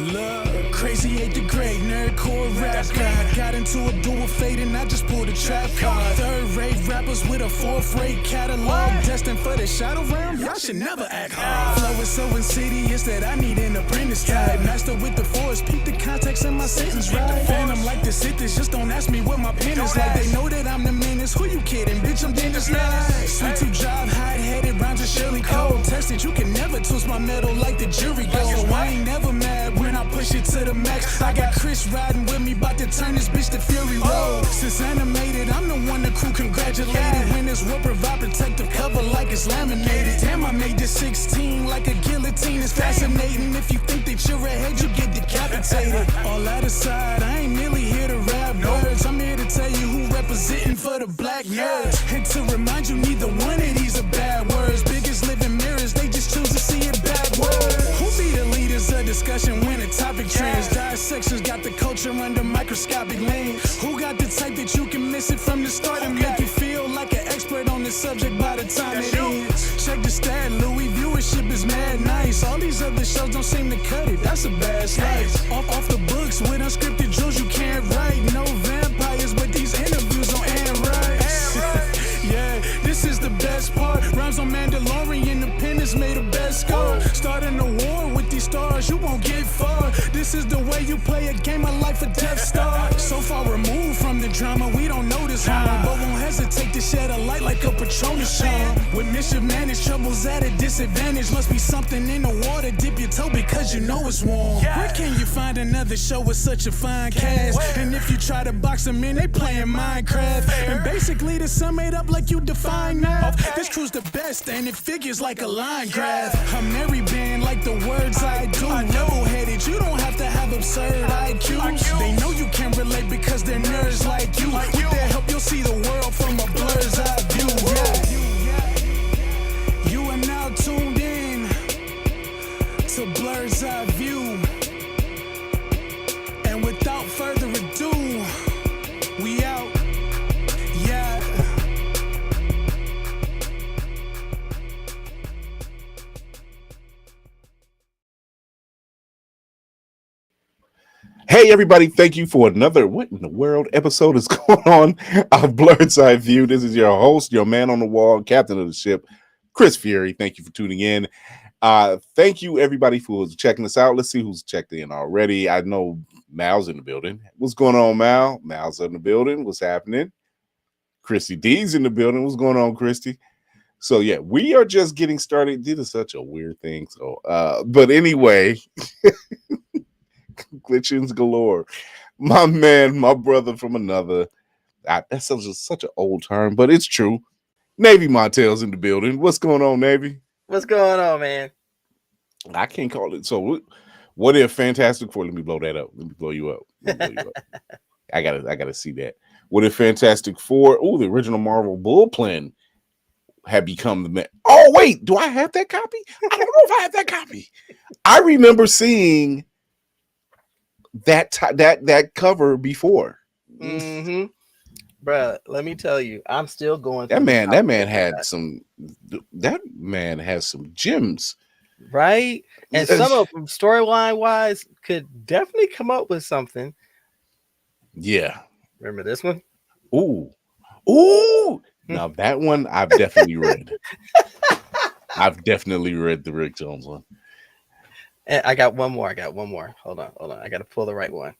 Look, crazy ate the great nerdcore rap god. Got into a duel fate and I just pulled a trap card. Third-rate rappers with a fourth-rate catalog. Destined for the shadow realm, y'all should never act hard. Flow is so insidious that I need an apprentice type. Master with the force, peep the context in my sentence, right? Phantom like the Sithis, just don't ask me what my pen is like. They know that I'm the menace, who you kidding? Bitch, I'm dangerous now. Sweet to drive, hot-headed, rhymes are surely cold. Tested, you can never twist my metal like the jury gold. I ain't never mad when I push it to the max. I got Chris riding with me, bout to turn this bitch to Fury Road. Since animated, I'm the one the crew congratulated. When this will provide protective cover like it's laminated. Damn, I made this 16 like a guillotine. It's fascinating. If you think that you're ahead, you get decapitated. All that aside, I ain't merely here to rap words. I'm here to tell you who representing for the black nerds. And to remind you, neither one of these are bad words. Biggest living mirrors, they just choose to see it backwards. Who be the leaders of discussion when a topic trends? Dissections got the culture under microscopic lens. Who got the type that you can miss it from the start and make you feel like an expert on the subject by the time it ends? Check the stat, Louis, viewership is mad nice. All these other shows don't seem to cut it, that's a bad slice. Off the books with unscripted drills you can't write. No vampires, but these interviews on Anne Rice. Yeah, this is the best part. Rhymes on Mandalorian, Independence made a best score. Starting a war with these stars, you won't get far. This is the way you play a game of life or death star. So far removed from the drama, we don't know this harm, but won't hesitate to shed a light like a Patronus charm. With mischief managed, troubles at a disadvantage. Must be something in the water, dip your toe because you know it's warm. Where can you find another show with such a fine cast? And if you try to box them in, they playing Minecraft. And basically to sum it up like you define math, this crew's the best and it figures like a line graph. A merry band like the words I do. Level-headed, you don't have to have absurd IQs. They know you can relate because they're nerds like you. With their help, you'll see the world from a blur's eye view. Yeah. You are now tuned in to Blerd's Eye View. And without further ado, we out. Yeah. Hey everybody, thank you for another What in the World episode is going on of Blerd's Eye View. This is your host, your man on the wall, captain of the ship, Chris Fury. Thank you for tuning in. Thank you everybody for checking us out. Let's see who's checked in already. I know Mal's in the building. What's going on, Mal? Mal's in the building. What's happening? Christy D's in the building. What's going on, Christy? So yeah, we are just getting started. This is such a weird thing. So but anyway, glitchings galore. My man, my brother from another. That's such an old term, but it's true. Navy Montel's in the building. What's going on, Navy? What's going on, man? I can't call it. So what if Fantastic Four? Let me blow that up. Let me blow you up. I gotta see that. What if Fantastic Four? Oh, the original Marvel bullpen had become the man. Oh wait, do I have that copy? I don't know if I have that copy. I remember seeing that cover before. Mm-hmm. Bruh, let me tell you, I'm still going. That man has some gems, right? And some of them, storyline wise, could definitely come up with something. Yeah. Remember this one? Ooh. Now that one I've definitely read. I've definitely read the Rick Jones one. And I got one more. Hold on. I got to pull the right one.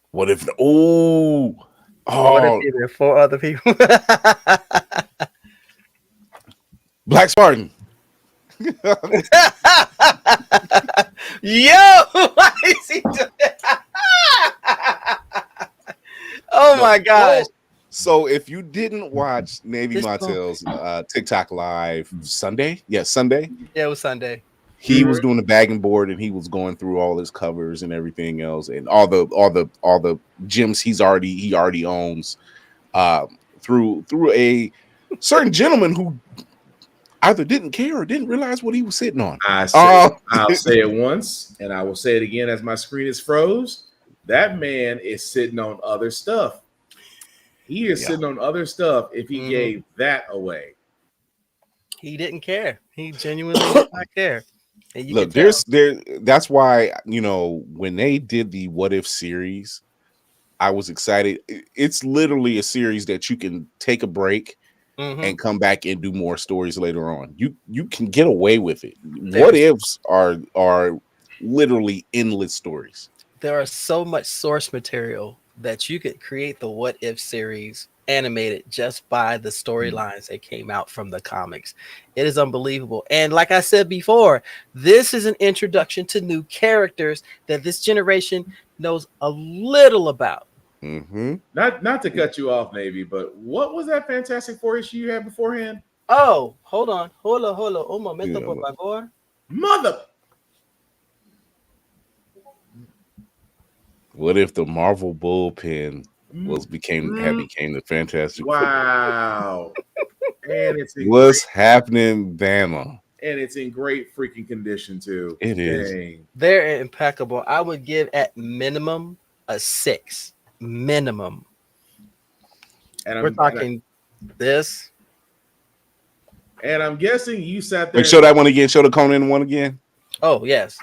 What if? What if there are 4 other people? Black Spartan. Yo, why is he doing that? Oh my gosh. So if you didn't watch Navy Montel's TikTok live Sunday, Sunday. Yeah, it was Sunday. He was doing the bagging board and he was going through all his covers and everything else and all the gems he already owns through a certain gentleman who either didn't care or didn't realize what he was sitting on. I'll say it once and I will say it again as my screen is froze. That man is sitting on other stuff. He is sitting on other stuff if he gave that away. He didn't care. He genuinely did not care. And you can Look, tell. that's why, when they did the What If series, I was excited. It's literally a series that you can take a break and come back and do more stories later on. You can get away with it. What ifs are literally endless stories. There are so much source material that you could create the What If series animated just by the storylines that came out from the comics. It is unbelievable. And like I said before, this is an introduction to new characters that this generation knows a little about. Mm-hmm. Not to cut you off, maybe, but what was that Fantastic Four issue you had beforehand? Oh, hold on. Hola. Un momento, Yeah, por favor. Mother. What if the Marvel bullpen became the Fantastic Four? Wow. And it's in What's happening, Bama? And it's in great freaking condition too. It is. Dang. They're impeccable. I would give at minimum a 6. Minimum. And we're talking this. And I'm guessing you sat there. Wait, show that one again. Show the Conan one again. Oh, yes.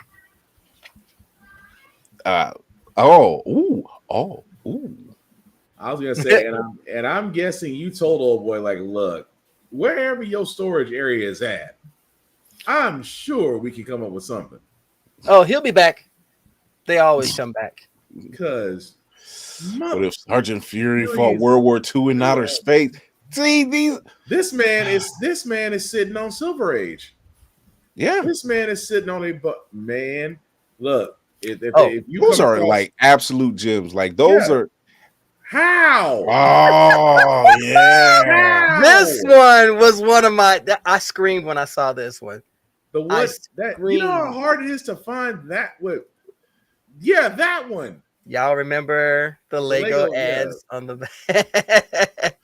Ooh. I was gonna say, and I'm guessing you told old boy, like, look, wherever your storage area is at, I'm sure we can come up with something. Oh, he'll be back. They always come back. Because what if Sergeant Fury fought World War II in outer space? See, this man is sitting on Silver Age. Yeah, this man is sitting on man. Look, if you those are like absolute gems. Like those are how. Oh yeah, this one was one of my. I screamed when I saw this one. The what? That you know how hard it is to find that. Yeah, that one. Y'all remember the Lego ads on the back?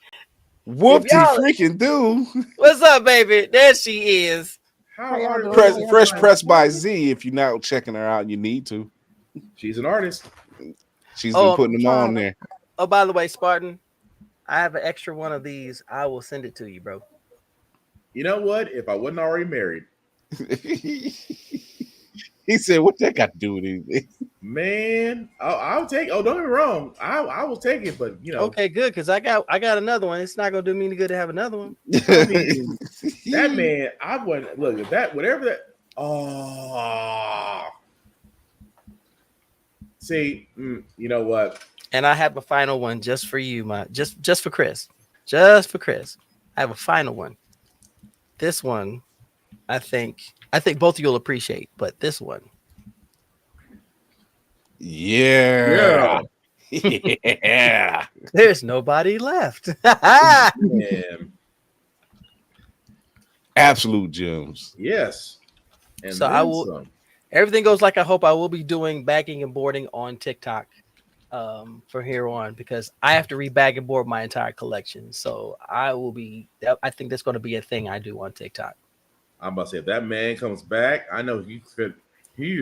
Whoop-de freaking do. What's up, baby? There she is. Fresh pressed by Z. If you're not checking her out, you need to. She's an artist. She's been putting them on there. Oh, by the way, Spartan, I have an extra one of these. I will send it to you, bro. You know what? If I wasn't already married. He said, "What that got to do with anything?" Man, I'll take. Oh, don't get me wrong. I will take it, but Okay, good, because I got another one. It's not gonna do me any good to have another one. I mean, that man, I wouldn't look at that. Whatever that. Oh, see, you know what? And I have a final one just for you, just for Chris, just for Chris. I have a final one. This one, I think both of you'll appreciate, but this one. Yeah. There's nobody left. Absolute gems. Yes. And so I will. Everything goes like I hope. I will be doing bagging and boarding on TikTok from here on, because I have to rebag and board my entire collection. So I will be. I think that's going to be a thing I do on TikTok. I'm about to say, if that man comes back, I know he's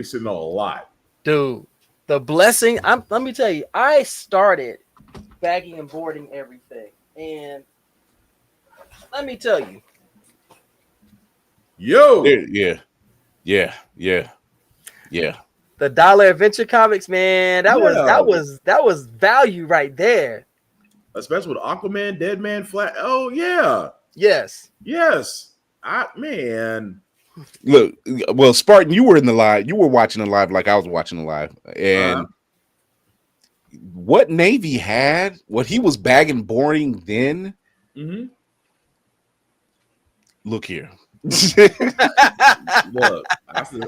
sitting on a lot. Dude, the blessing. Let me tell you, I started bagging and boarding everything. And let me tell you. Yo. Yeah. The Dollar Adventure Comics, man, that was value right there. Especially with Aquaman, Dead Man Flat. Oh, yeah. Yes. Man. Look, well, Spartan, you were in the live. You were watching the live like I was watching the live. And what Navy had, what he was bagging boarding then. Mm-hmm. Look here. Look,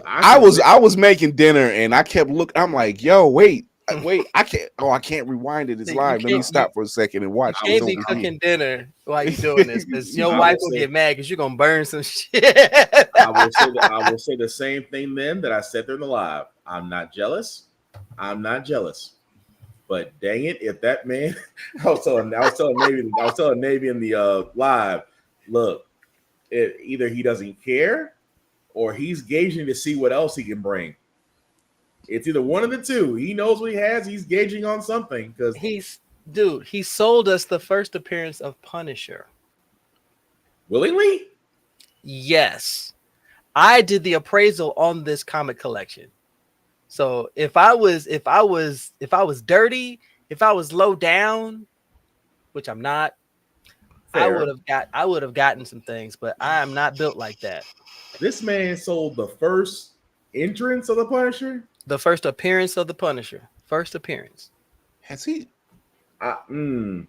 I was making dinner and I kept looking. I'm like, yo, wait, I can't rewind it. It's live. Let me stop for a second and watch. You can't be cooking dinner while you're doing this, because your wife will get mad because you're gonna burn some shit. I will say the same thing then that I said there in the live. I'm not jealous. But dang it, if that man, I was telling Navy in the live, look. Either he doesn't care or he's gauging to see what else he can bring. It's either one of the two. He knows what he has. He's gauging on something because he sold us the first appearance of Punisher. Willingly? Yes. I did the appraisal on this comic collection. So if I was dirty, if I was low down, which I'm not, I Fair. would have gotten some things, but I am not built like that. This man sold the first entrance of the Punisher. The first appearance of the Punisher. First appearance. Has he? Mm-hmm.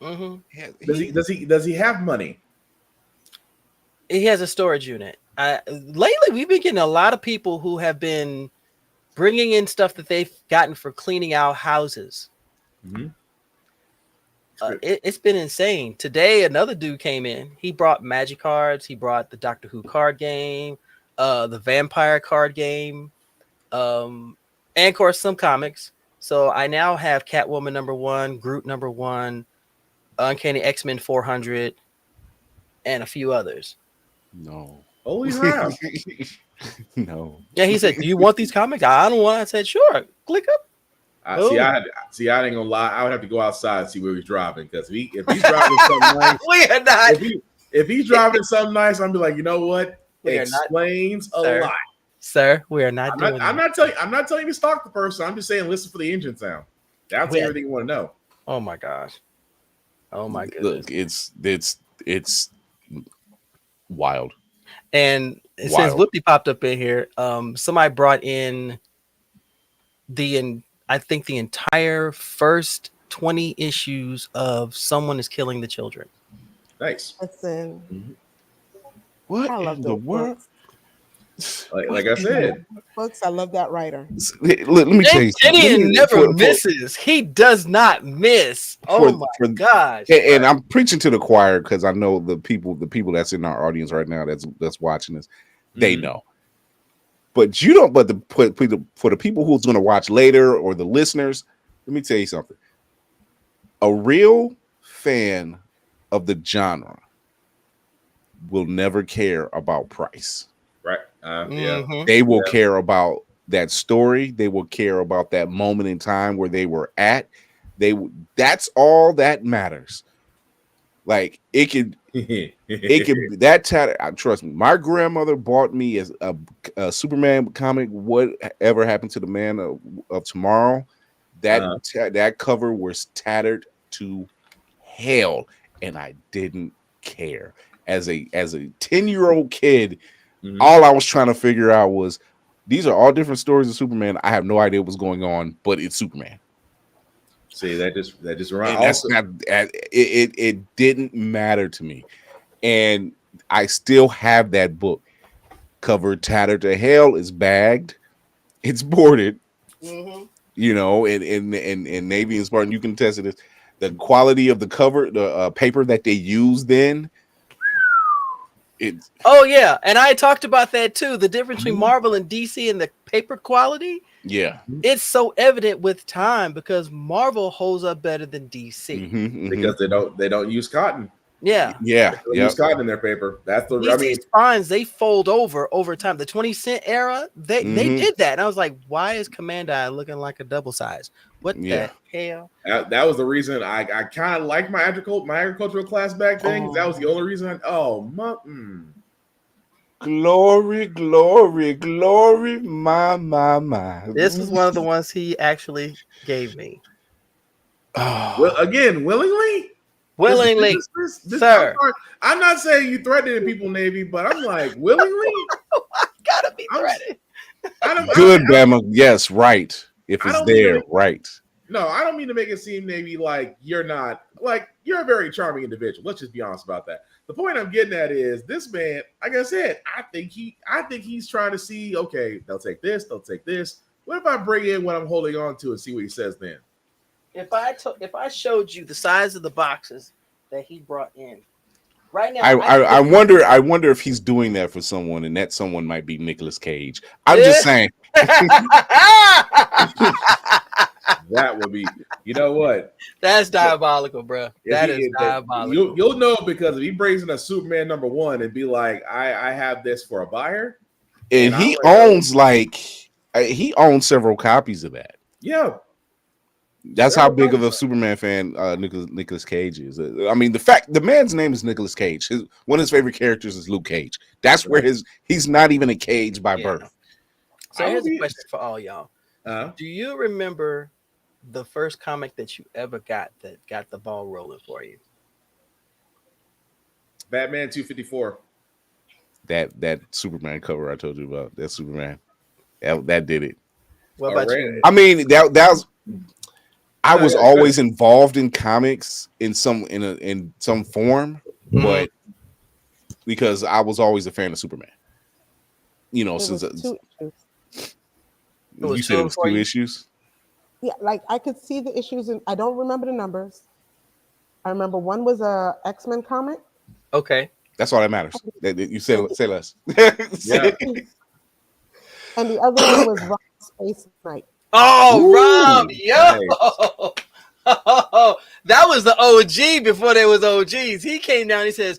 Has Does he have money? He has a storage unit. Lately, we've been getting a lot of people who have been bringing in stuff that they've gotten for cleaning out houses. Mm-hmm. It's been insane. Today, another dude came in. He brought Magic cards. He brought the Doctor Who card game, the Vampire card game, and of course some comics. So I now have Catwoman #1, Groot #1, Uncanny X-Men 400, and a few others. No. Holy crap! No. Yeah, he said, "Do you want these comics?" I don't want. I said, "Sure." Click up. I ain't gonna lie. I would have to go outside and see where he's driving, because if he's driving something nice, We are not. if he's driving something nice, I'm be like, you know what? We are Explains not, a lot. Sir, we are not doing I'm not telling you to stalk the person. I'm just saying listen for the engine sound. That's everything you want to know. Oh my gosh. Oh my goodness. Look, it's wild. And since Whoopi popped up in here, somebody brought in I think the entire first 20 issues of Someone is Killing the Children. Nice. Listen, What I love in the world? Like I said, books. I love that writer. Let me tell you something. Gideon never misses. He does not miss. Oh my gosh. And I'm preaching to the choir, because I know the people that's in our audience right now that's watching this, they know. But you don't. But for the people who's going to watch later, or the listeners, let me tell you something. A real fan of the genre will never care about price. right? Yeah. They will care about that story. They will care about that moment in time where they were at. That's all that matters. Like it could that trust me. My grandmother bought me a Superman comic. Whatever happened to the Man of Tomorrow? That cover was tattered to hell, and I didn't care. As a 10-year-old kid, all I was trying to figure out was these are all different stories of Superman. I have no idea what's going on, but it's Superman. See, that just around. That's not it didn't matter to me. And I still have that book. Cover tattered to hell, is bagged, it's boarded. You know, and Navy and Spartan, you can attest to this. The quality of the cover, the paper that they used then. Oh yeah, and I talked about that too. The difference between Marvel and DC and the paper quality. Yeah, it's so evident with time because Marvel holds up better than DC because they don't use cotton. Yeah, they don't use cotton in their paper. That's the DC's spines, they fold over time. The 20-cent era, they did that, and I was like, why is Command Eye looking like a double size? What the hell? That was the reason I kind of liked my agricultural class back then. That was the only reason. Glory, glory, glory, my. This was one of the ones he actually gave me. Well, again, willingly, sir. I'm not saying you threatening people, Navy, but I'm like, willingly. I gotta be threatened. Good, Bama. Yes, right. If it's there, right. No, I don't mean to make it seem, Navy, like you're not, like you're a very charming individual. Let's just be honest about that. The point I'm getting at is this man, like I said, I think he's trying to see, okay, they'll take this. What if I bring in what I'm holding on to and see what he says then? If I showed you the size of the boxes that he brought in right now, I wonder if he's doing that for someone, and that someone might be Nicolas Cage. I'm just saying. That would be, you know what? That's diabolical, bro. That is diabolical. You'll know, because if he brings in a Superman #1 and be like, I have this for a buyer, and he owns he owns several copies of that. Yeah. That's how big of a Superman fan Nicolas Cage is. I mean, the man's name is Nicolas Cage. One of his favorite characters is Luke Cage. That's where he's not even a Cage by birth. So here's a question for all y'all. Uh-huh. Do you remember the first comic that you ever got that got the ball rolling for you? Batman 254. That Superman cover I told you about. That Superman. That did it. What about you? I mean, that was I was always involved in comics in some form, but because I was always a fan of Superman. You know, since two issues. You said it was 2 issues. Yeah, like I could see the issues, and I don't remember the numbers. I remember one was a X-Men comic. Okay, that's all that matters. You say less. Yeah. And the other one was Rob Space Knight. Oh, Ooh, Rob, yo, nice. that was the OG before there was OGs. He came down. He says,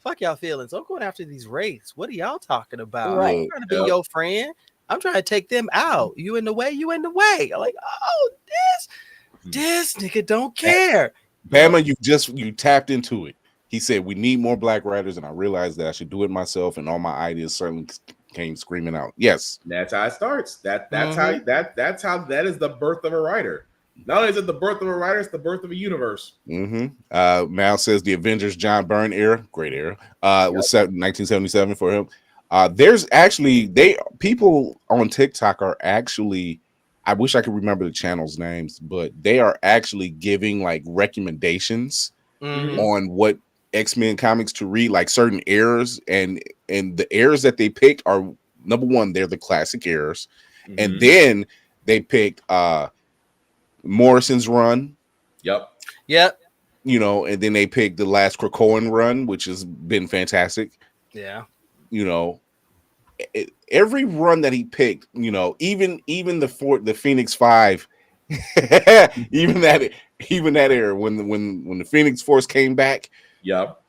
"Fuck y'all feelings. I'm going after these wraiths. What are y'all talking about? Right. I'm trying to be your friend. I'm trying to take them out. You in the way. You in the way." I'm like, oh, this nigga don't care. Bama, you tapped into it. He said we need more black writers, and I realized that I should do it myself. And all my ideas certainly came screaming out. Yes, that's how it starts. That's how that is the birth of a writer. Not only is it the birth of a writer, it's the birth of a universe. Mal says the Avengers John Byrne era, great era, was set in 1977 for him. There's actually people on TikTok are actually, I wish I could remember the channel's names, but they are actually giving like recommendations on what X-Men comics to read, like certain eras, and the eras that they picked are, number one, they're the classic eras, and then they picked Morrison's run. Yep. You know, and then they picked the last Krakoan run, which has been fantastic. Yeah. You know, every run that he picked, you know, even the Phoenix 5, even that era when the Phoenix Force came back. Yep.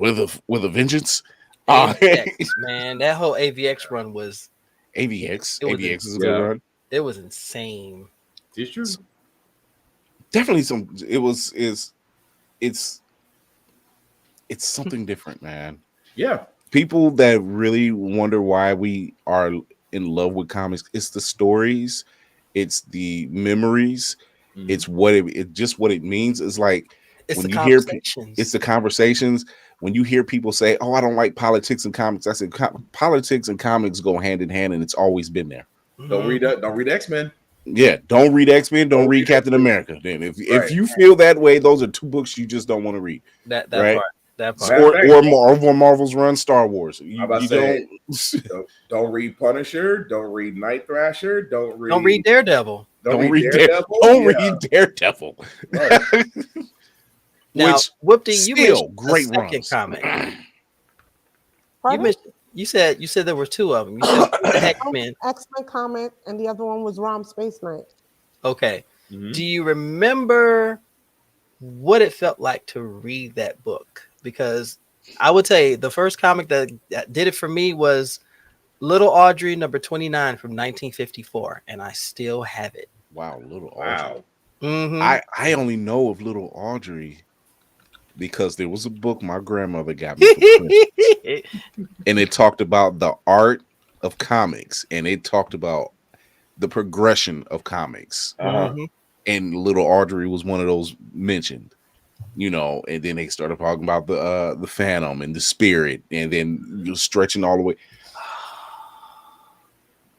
With a vengeance. AVX, man, that whole AVX run was AVX. AVX is a good run. It was insane. It's true. Definitely it's something different, man. Yeah. People that really wonder why we are in love with comics, it's the stories, it's the memories, it's what it means. It's like it's when the you hear it's the conversations. When you hear people say, "Oh, I don't like politics and comics," I said, "Politics and comics go hand in hand, and it's always been there." Don't read X-Men. Yeah, don't read X-Men. Don't read Captain America. Then, if you feel that way, those are 2 books you just don't want to read. That right? part. Or Marvel's run Star Wars. Don't read Punisher. Don't read Night Thrasher. Don't read Daredevil. Don't read Daredevil. Read Daredevil. Right. Now, Whoopty, you still mentioned great a second runs. comic. You said there were 2 of them. You said the X-Men comic, and the other one was Rom Space Knight. Okay. Do you remember what it felt like to read that book? Because I would say the first comic that did it for me was Little Audrey number 29 from 1954, and I still have it. Wow, Little Audrey. I only know of Little Audrey because there was a book my grandmother got me for Christmas, and it talked about the art of comics, and it talked about the progression of comics. And Little Audrey was one of those mentioned, you know. And then they started talking about the Phantom and the Spirit, and then you're stretching all the way.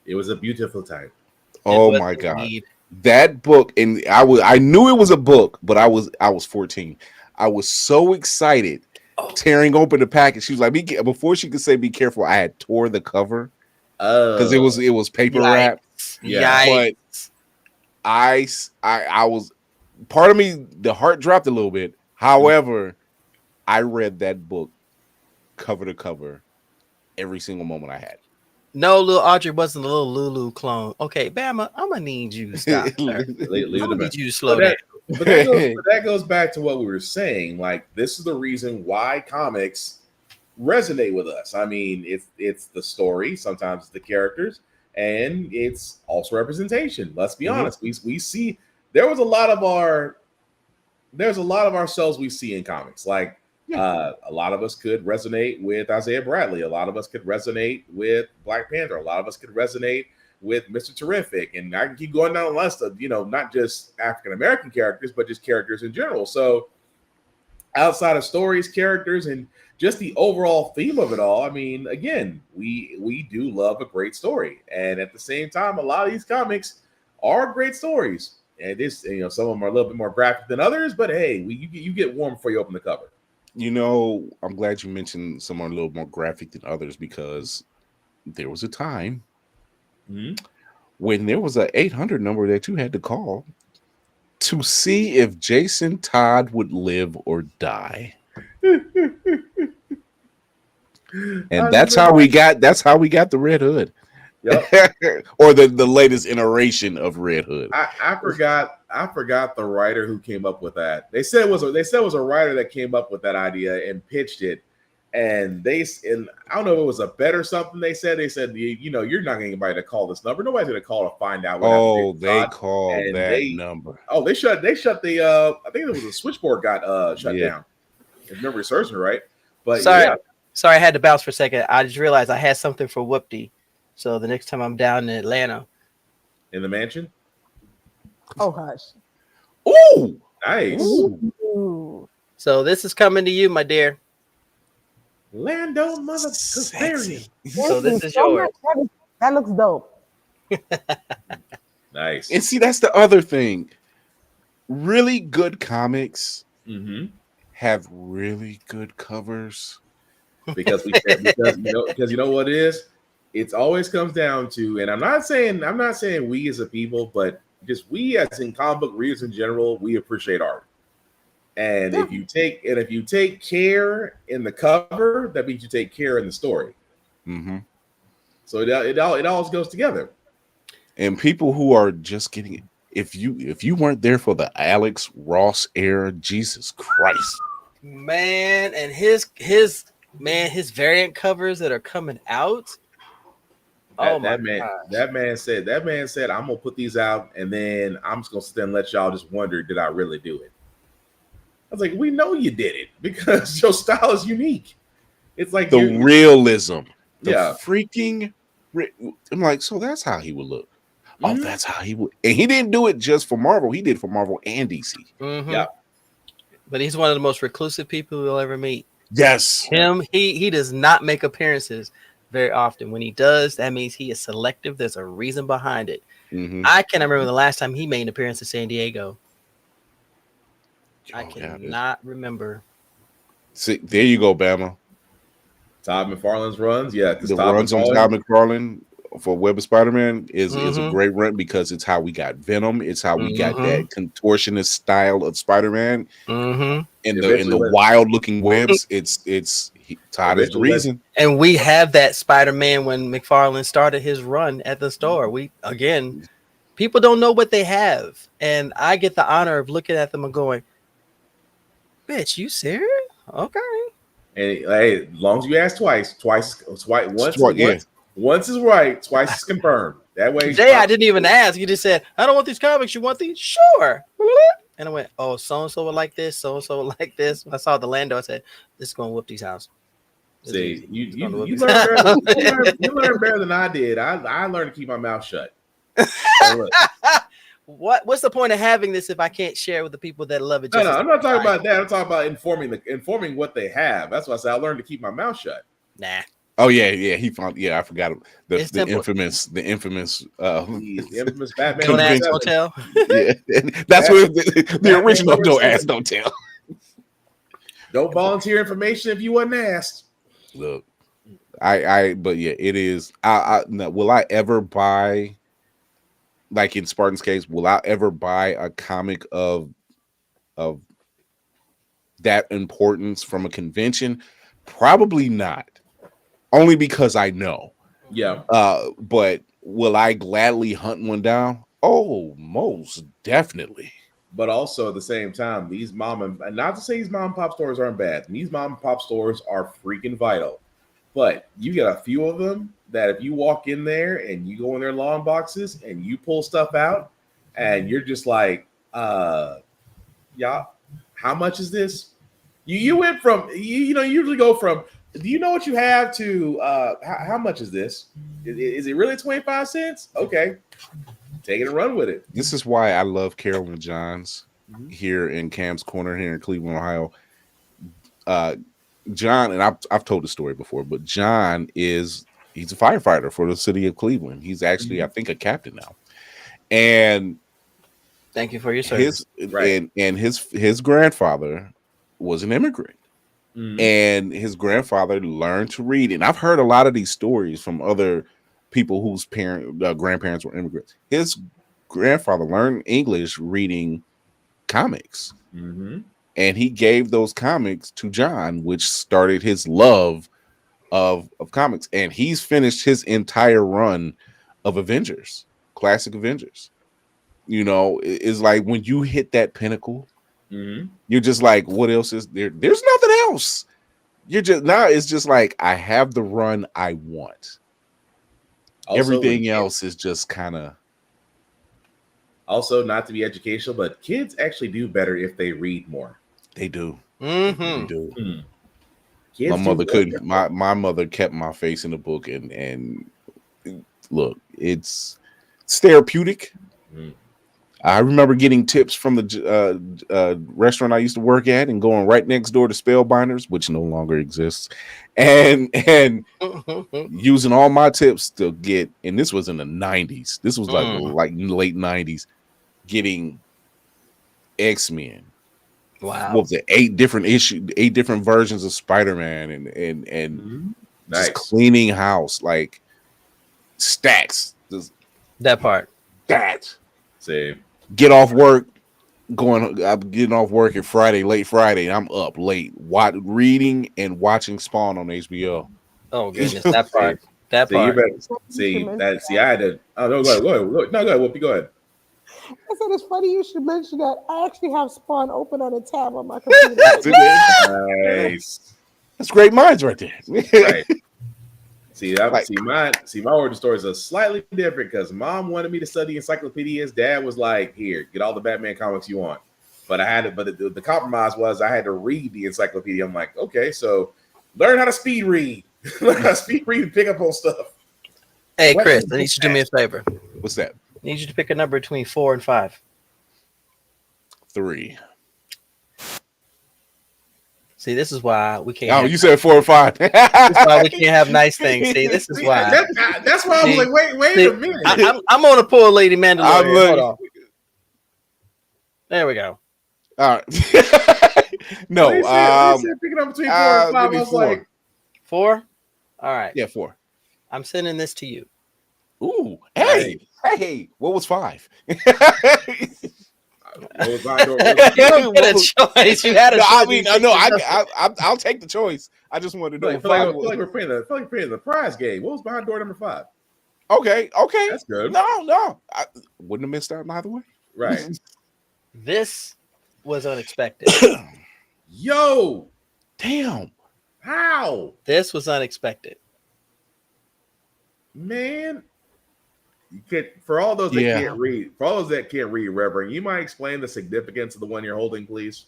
It was a beautiful time. Oh my God. That book, and I knew it was a book, but I was 14. I was so excited tearing open the package. She was like, before she could say be careful, I had tore the cover because it was paper wrap. Yeah. But I was, part of me, the heart dropped a little bit. However, I read that book cover to cover every single moment I had. No, Little Audrey wasn't a little Lulu clone. Okay, Bama, I'm gonna need you to stop. I'm gonna need you to slow down. But that goes back to what we were saying. Like, this is the reason why comics resonate with us. I mean, it's the story, sometimes it's the characters, and it's also representation. Let's be honest. We see there's a lot of ourselves we see in comics. Like a lot of us could resonate with Isaiah Bradley. A lot of us could resonate with Black Panther. A lot of us could resonate with Mr. Terrific. And I can keep going down the list of, not just African American characters, but just characters in general. So outside of stories, characters, and just the overall theme of it all, I mean, again, we do love a great story. And at the same time, a lot of these comics are great stories. And this, some of them are a little bit more graphic than others, but hey, you get warm before you open the cover. I'm glad you mentioned some are a little more graphic than others, because there was a time when there was an 800 number that you had to call to see if Jason Todd would live or die. And that's how we got the Red Hood. Yep. Or the latest iteration of Red Hood. I forgot the writer who came up with that. They said it was a writer that came up with that idea and pitched it. And I don't know if it was a bet or something. They said you're not getting anybody to call this number. Nobody's going to call to find out. They called that number. Oh, they shut the. I think it was a switchboard got shut down. If memory serves me right. But sorry, I had to bounce for a second. I just realized I had something for Whoopty. So the next time I'm down in Atlanta, in the mansion. Oh hush. Ooh, nice. Ooh. So this is coming to you, my dear. Lando motherfucker. So this is yours. That looks dope. Nice. And see, that's the other thing. Really good comics have really good covers. Because you know what it is? It always comes down to, and I'm not saying we as a people, but just we as in comic book readers in general, we appreciate art. And if you take care in the cover, that means you take care in the story. Mm-hmm. So it all goes together. And people who are just getting it, if you weren't there for the Alex Ross era, Jesus Christ, man, and his variant covers that are coming out. That man said, I'm gonna put these out, and then I'm just gonna sit there and let y'all just wonder, did I really do it? I was like, we know you did it because your style is unique. It's like the realism, freaking. I'm like, so that's how he would look. Oh, that's how he would. And he didn't do it just for Marvel. He did it for Marvel and DC. Mm-hmm. Yeah, but he's one of the most reclusive people you'll ever meet. Yes, he does not make appearances very often. When he does, that means he is selective. There's a reason behind it. I can't remember the last time he made an appearance in San Diego. I cannot remember. See, there you go, Bama. Todd McFarlane's runs, the runs on Todd McFarlane for Web of Spider-Man is a great run because it's how we got Venom. It's how we got that contortionist style of Spider-Man in the wild looking webs. Todd is the reason. And we have that Spider-Man when McFarlane started his run at the store. People don't know what they have, and I get the honor of looking at them and going, "Bitch, you serious? Okay." And hey, as long as you ask once is right, twice is confirmed. That way, Jay, I didn't even ask. You just said, "I don't want these comics. You want these? Sure." And I went, "Oh, so and so would like this. So and so would like this." When I saw the Lando, I said, "This is going to whoop these house." See, you learned better than I did. I learned to keep my mouth shut. What's the point of having this if I can't share with the people that love it? No, I'm not talking about that. I'm talking about informing what they have. That's why I said I learned to keep my mouth shut. Nah. Oh yeah. He found. Yeah, I forgot the infamous Batman Don't Ask, Don't Tell. Yeah, that's what the original Don't Ask, Don't Tell. Don't volunteer information if you wasn't asked. Look, but yeah, it is. Will I ever buy? Like in Spartan's case, will I ever buy a comic of that importance from a convention? Probably not. Only because I know. Yeah. But will I gladly hunt one down? Oh, most definitely. But also at the same time, these mom and not to say these mom and pop stores aren't bad. These mom and pop stores are freaking vital. But you get a few of them that if you walk in there and you go in their long boxes and you pull stuff out and you're just like, Y'all, how much is this? You went from you know, you usually go from do you know what you have to how much is this? Is it really 25 cents? Okay. Take it and run with it. This is why I love Carolyn Johns Mhm. here in Cam's Corner here in Cleveland, Ohio. John, and I've told the story before, but John he's a firefighter for the city of Cleveland. He's actually, I think, a captain now. And Thank you for your service. His grandfather was an immigrant. Mhm. And his grandfather learned to read. And I've heard a lot of these stories from other people whose grandparents were immigrants. His grandfather learned English reading comics. Mhm. And he gave those comics to John, which started his love of comics. And he's finished his entire run of Avengers, classic Avengers. You know, it's like when you hit that pinnacle, Mhm. you're just like, what else is there? There's nothing else. You're just now it's just like I have the run I want. Also, Everything else is just kind of also not to be educational, but kids actually do better if they read more. they do. They Mm-hmm. do. Kids My do mother more. couldn't. My mother kept my face in the book, and look, it's therapeutic. Mm. I remember getting tips from the restaurant I used to work at, and going right next door to Spellbinders, which no longer exists, and using all my tips to get. And this was in the 90s. This was like late 90s. Getting X-Men. Wow. What was it? 8 different versions of Spider-Man, and Nice. just cleaning house, like stacks. Just That part. Same. get off work, I'm getting off work at late Friday, and I'm up late, reading and watching Spawn on HBO. Oh goodness, that part. That See, you part. better see that. See, I had to. Oh no, go ahead. No, go ahead. Whoopi, go ahead. I said it's funny you should mention that. I actually have Spawn open on a tab on my computer. Nice. That's great minds right there. Right. See, Like- my origin stories are slightly different because mom wanted me to study encyclopedias. Dad was like, "Here, get all the Batman comics you want." But I had to. But the compromise was I had to read the encyclopedia. I'm like, okay, so learn how to speed read, learn how to speed read and pick up on stuff. Hey Chris, I need you to do me a favor. What's that? I need you to pick a number between 4 and 5. 3. See, this is why we can't. Oh, have, you said 4 or 5. this is why we can't have nice things. See, this is why. That's why I was like, wait a minute. I'm on a pull, Lady Mandalorian. Hold on. There we go. All right. No. They said picking up between 4 and 5. I was 4. like, 4. All right. Yeah, 4. I'm sending this to you. Ooh, hey. What was 5? You don't get a choice. You had a choice. I mean, no, I'll take the choice. I just wanted to know. I feel like we're playing the prize game. What was behind door number 5? Okay, that's good. No, I wouldn't have missed out either way. Right. This was unexpected. Yo, damn, how? This was unexpected, man. You can't, for all those that can't read, Reverend, you might explain the significance of the one you're holding, please.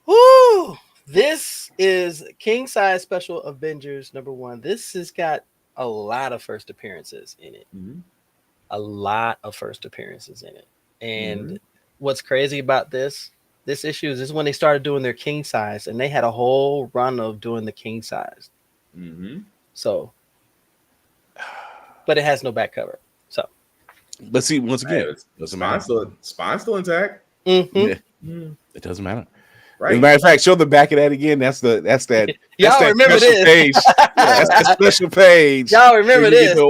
Woo! This is King Size Special Avengers #1. This has got a lot of first appearances in it. Mm-hmm. A lot of first appearances in it. And what's crazy about this issue is when they started doing their King Size, and they had a whole run of doing the King Size. Mm-hmm. So, but it has no back cover. So, but see, once again, spine's still intact. It doesn't matter. Right. As a matter of fact, show the back of that again. That's that Y'all remember special this page. That's the special page. Y'all remember this? There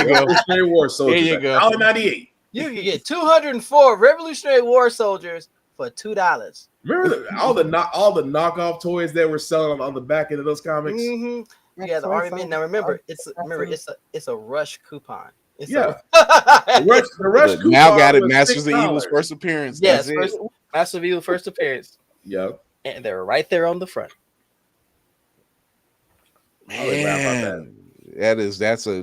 you go. Revolutionary War Soldiers. There you go. $1.98. You can get 204 Revolutionary War Soldiers for $2. Remember all the knockoff toys that were selling on the back end of those comics? Mm-hmm. Yeah, the Army Men. Now remember, it's a rush coupon. It's the rush coupon now got it. Masters of Evil's first appearance. Yes, Masters of Evil first appearance. Yep. And they're right there on the front. Man, that's a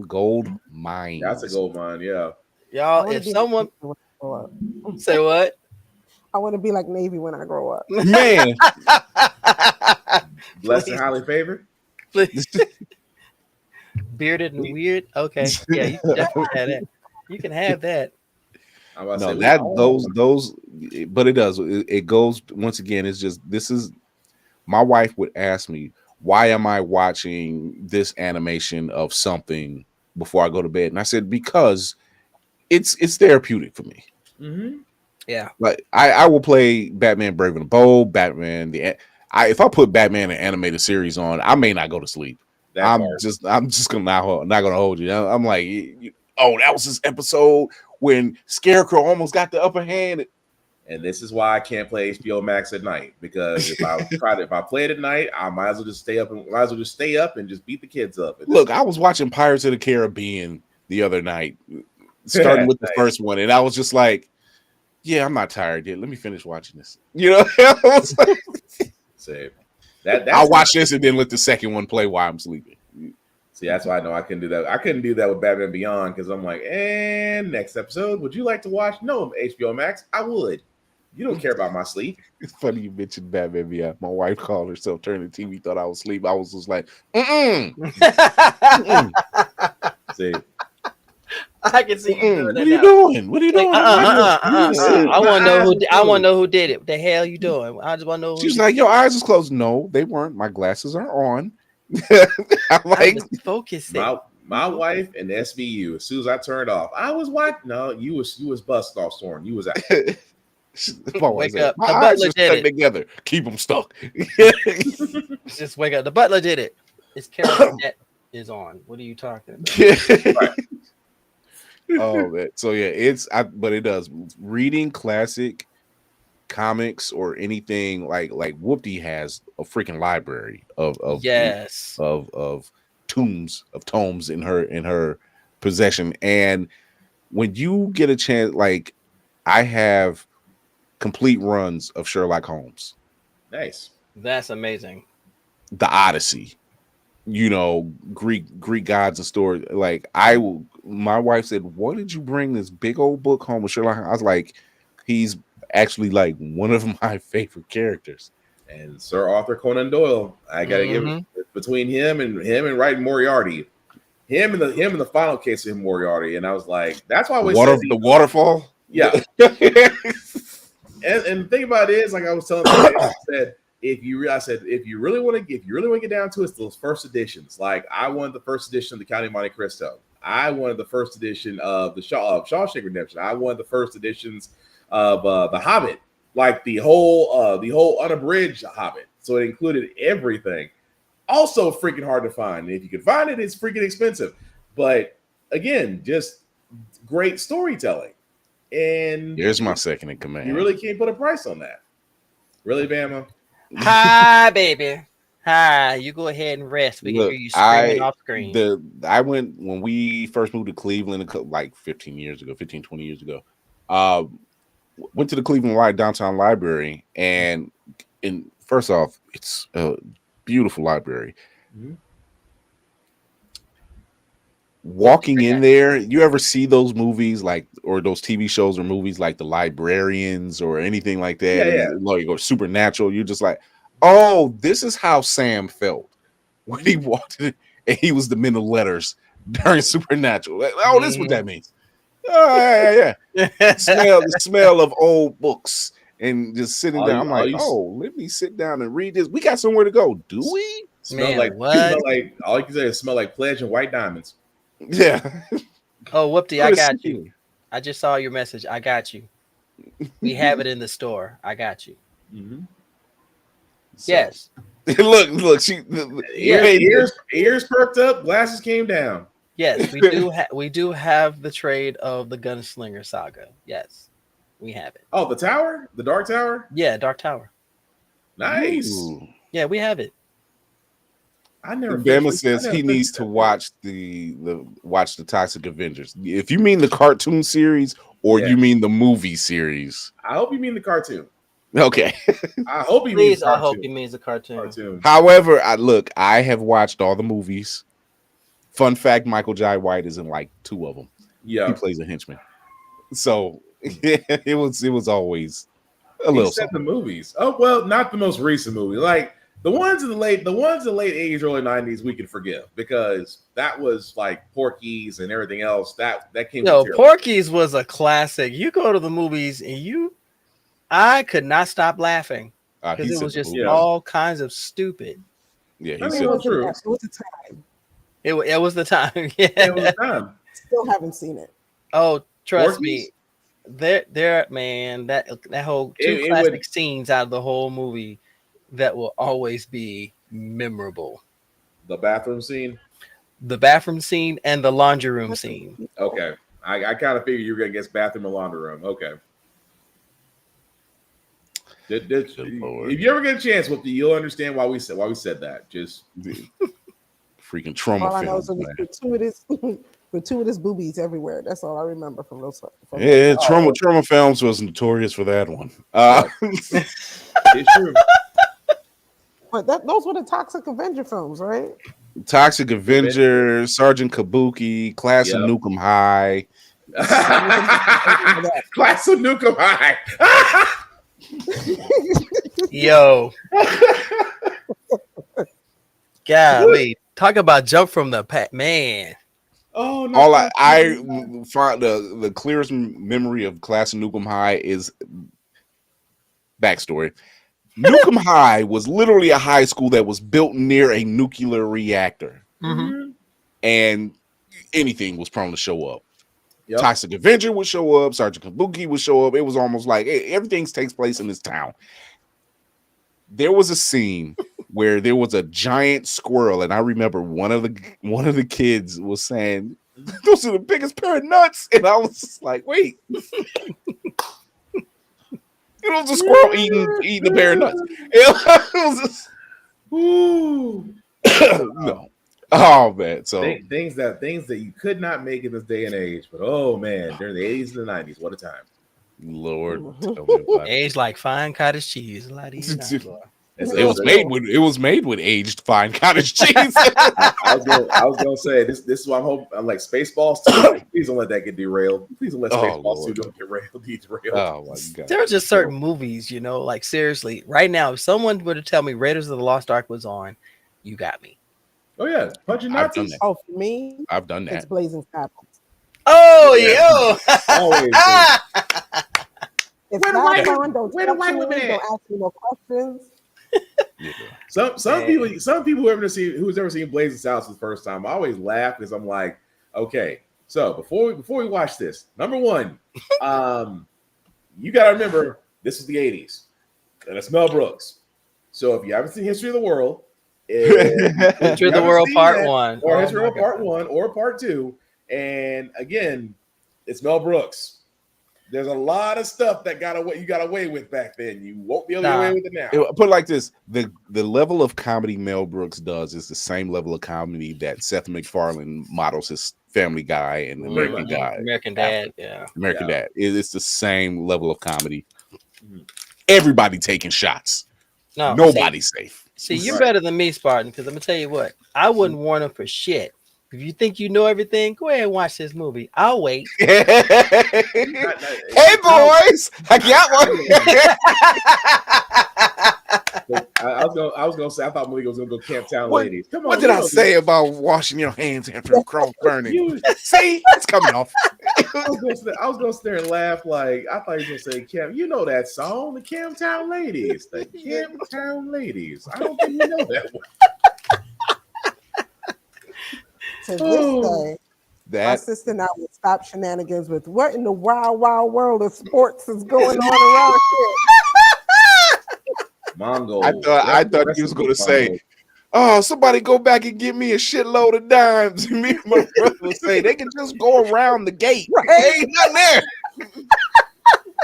gold mine. That's a gold mine, yeah. Y'all, wanna if be like someone Navy when I grow up. say what? I want to be like Navy when I grow up. Man, Blessed and Please, highly favored. please. Bearded and weird. Okay, yeah, you can definitely have that. You can have that. I'm about to no, say that I don't those want those, but it does. It goes once again. It's just this is my wife would ask me, why am I watching this animation of something before I go to bed? And I said, because it's therapeutic for me. one. Yeah. Like I will play Batman Brave and the Bold, Batman if I put Batman an animated series on, I may not go to sleep. That part. I'm just gonna not gonna hold you. I'm like, oh, that was this episode when Scarecrow almost got the upper hand. And this is why I can't play HBO Max at night, because if I play it at night, I might as well just stay up and just beat the kids up. Look, I was watching Pirates of the Caribbean the other night, starting with the Nice. first one, and I was just like, yeah, I'm not tired yet. Let me finish watching this. You know, I was like, Say that's I'll watch this and then let the second one play while I'm sleeping. See, that's why I know I couldn't do that. I couldn't do that with Batman Beyond, because I'm like, and next episode, would you like to watch? No, HBO Max, I would. You don't care about my sleep. It's funny you mentioned Batman Beyond. My wife called herself, turned the TV, thought I was asleep. I was just like, mm-mm. See, I can see you doing What that are you now. doing? What are you doing? I want to know who. I want to know who did it. What the hell you doing? I just want to know. She's like, your eyes is closed. No, they weren't. My glasses are on. I'm like, focusing. my wife and SVU. As soon as I turned off, I was watching. No, you was busted off, Storm. You was out. Wake up. My The eyes butler are did stuck it. together. Keep them stuck. Just wake up. The butler did it. His character net is on. What are you talking about? Oh man. So yeah, but it does. Reading classic comics or anything like Whoopty has a freaking library of Yes. of tomes in her possession. And when you get a chance, like I have complete runs of Sherlock Holmes. Nice. That's amazing. The Odyssey, Greek gods and stories. Like my wife said, "What did you bring this big old book home with Sherlock?" I was like, "He's actually like one of my favorite characters." And Sir Arthur Conan Doyle, I gotta give it between him and writing Moriarty, him and the final case of Moriarty, and I was like, that's why we said the waterfall. Yeah. and the thing about it is, like I was telling you, I said, if you really want to get down to it, it's those first editions. Like I wanted the first edition of the Count of Monte Cristo. I wanted the first edition of the Shawshank Redemption. I wanted the first editions of the Hobbit, like the whole unabridged Hobbit. So it included everything. Also freaking hard to find. And if you can find it, it's freaking expensive. But again, just great storytelling. And here's my second in command. You really can't put a price on that. Really, Bama? Hi, baby. Hi. You go ahead and rest. We can hear you screaming off screen. I went when we first moved to Cleveland like 15, 20 years ago. Went to the Cleveland Downtown Library, and first off, it's a beautiful library. Mm-hmm. Walking in there, you ever see those movies or those TV shows or movies like The Librarians or anything like that? Yeah. Like or Supernatural, you're just like, oh, this is how Sam felt when he walked in and he was the men of letters during Supernatural. Like, oh, this is what that means. Oh, yeah. The smell of old books and just sitting down. I'm like, let me sit down and read this. We got somewhere to go. Do we? Smell like all you can say is smell like pledge and white diamonds. Yeah. Oh, Whoopty, I got you. I just saw your message. I got you. We have it in the store. I got you. Mm-hmm. So. Yes. Look. She ears perked up, glasses came down. Yes, we do have the trade of the Gunslinger Saga. Yes, we have it. Oh, the tower, the Dark Tower. Yeah, Dark Tower. Nice. Ooh. Yeah, we have it. I never. Bama says he needs to watch the Toxic Avengers. If you mean the cartoon series or you mean the movie series, I hope you mean the cartoon. Okay. I hope he means. I hope he means the cartoon. However, I have watched all the movies. Fun fact: Michael Jai White is in like 2 of them. Yeah, he plays a henchman. So it was always a little He said the something. movies. Oh well, not the most recent movie. Like the ones in the late 80s, early 90s, we can forgive because that was like Porky's and everything else. That came Yo, with terrible. Porky's was a classic. You go to the movies and I could not stop laughing He because it said was the just movies. all kinds of stupid. Yeah, I he mean, said it It was the true. was a time. It was the time. Yeah, it was Yeah. time. Still haven't seen it. Oh, trust Porky's? me. There, man. That whole two It classic would scenes out of the whole movie that will always be memorable. the bathroom scene. The bathroom scene and the laundry room scene. Okay, I kind of figured you were gonna guess bathroom and laundry room. Okay. Good Lord. If you ever get a chance, you'll understand why we said that. Just freaking trauma All I know films, is it was man. gratuitous boobies everywhere. That's all I remember from those. Yeah, trauma films was notorious for that one. it's true. But those were the Toxic Avenger films, right? Toxic Avenger, Sergeant Kabuki, Class of Yep. Nukem High. Class of Nukem High. Yo. Golly. Talk about jump from the pack. Man. Oh no! All I find the clearest memory of Class of Nukem High is backstory. Nukem High was literally a high school that was built near a nuclear reactor, Mm-hmm. and anything was prone to show up. Yep. Toxic Avenger would show up, Sergeant Kabuki would show up. It was almost like everything takes place in this town. There was a scene where there was a giant squirrel, and I remember one of the kids was saying, "Those are the biggest pair of nuts," and I was just like, "Wait." It was a squirrel eating the bear nuts. It was just, Ooh. no. Oh man. So Things that you could not make in this day and age, but oh man, during the 80s and the 90s, what a time. Lord, tell me about it. Aged like fine cottage cheese. A lot easier now, boy. It was made with aged fine cottage cheese. I was gonna say this is what I'm hoping. I'm like Spaceballs 2. Please don't let that get derailed. Please don't let Spaceballs 2 don't get derailed. Oh my god. There are just certain movies, like seriously, right now, if someone were to tell me Raiders of the Lost Ark was on, you got me. Oh yeah, punching I've done Nazis. that. Oh, for me, I've done it's that. Blazing Saddles. Oh, Yeah. yo. Always. If Where the not white- on, don't where the talk white to women me, at? don't ask me no questions. Yeah. Some people who's ever seen Blazing Saddles for the first time, I always laugh because I'm like, okay, so before we watch this, number one, you gotta remember this is the 80s, and it's Mel Brooks. So if you haven't seen History of the World, History of the World Part 1. or Oh, History of my the World Part God. 1 or Part 2, and again, it's Mel Brooks. There's a lot of stuff that you got away with back then. You won't be able to get away with it now. Put it like this: the level of comedy Mel Brooks does is the same level of comedy that Seth MacFarlane models his Family Guy and American Guy, American Dad, yeah. American Dad. It's the same level of comedy. Mhm. Everybody taking shots. No, Nobody's safe. See, you're Right. better than me, Spartan, because I'm gonna tell you what, I wouldn't warn him for shit. If you think you know everything, go ahead and watch this movie. I'll wait. Hey boys, I got one. I was gonna say I thought Malik was gonna go Camp Town What- Ladies. Come on, What did I say about washing your hands after a cross burning? See, it's coming off. I was gonna sit there and laugh like I thought you was gonna say Camp. You know that song, the Camp Town Ladies, the Camp Town Ladies. I don't think you know that one. To this Oh. day, my That sister and I would stop shenanigans with what in the wild, wild world of sports is going on around Mongo. I thought you was gonna say, "Oh, somebody go back and give me a shitload of dimes." Me and my brother would say they can just go around the gate. Right. There ain't nothing there.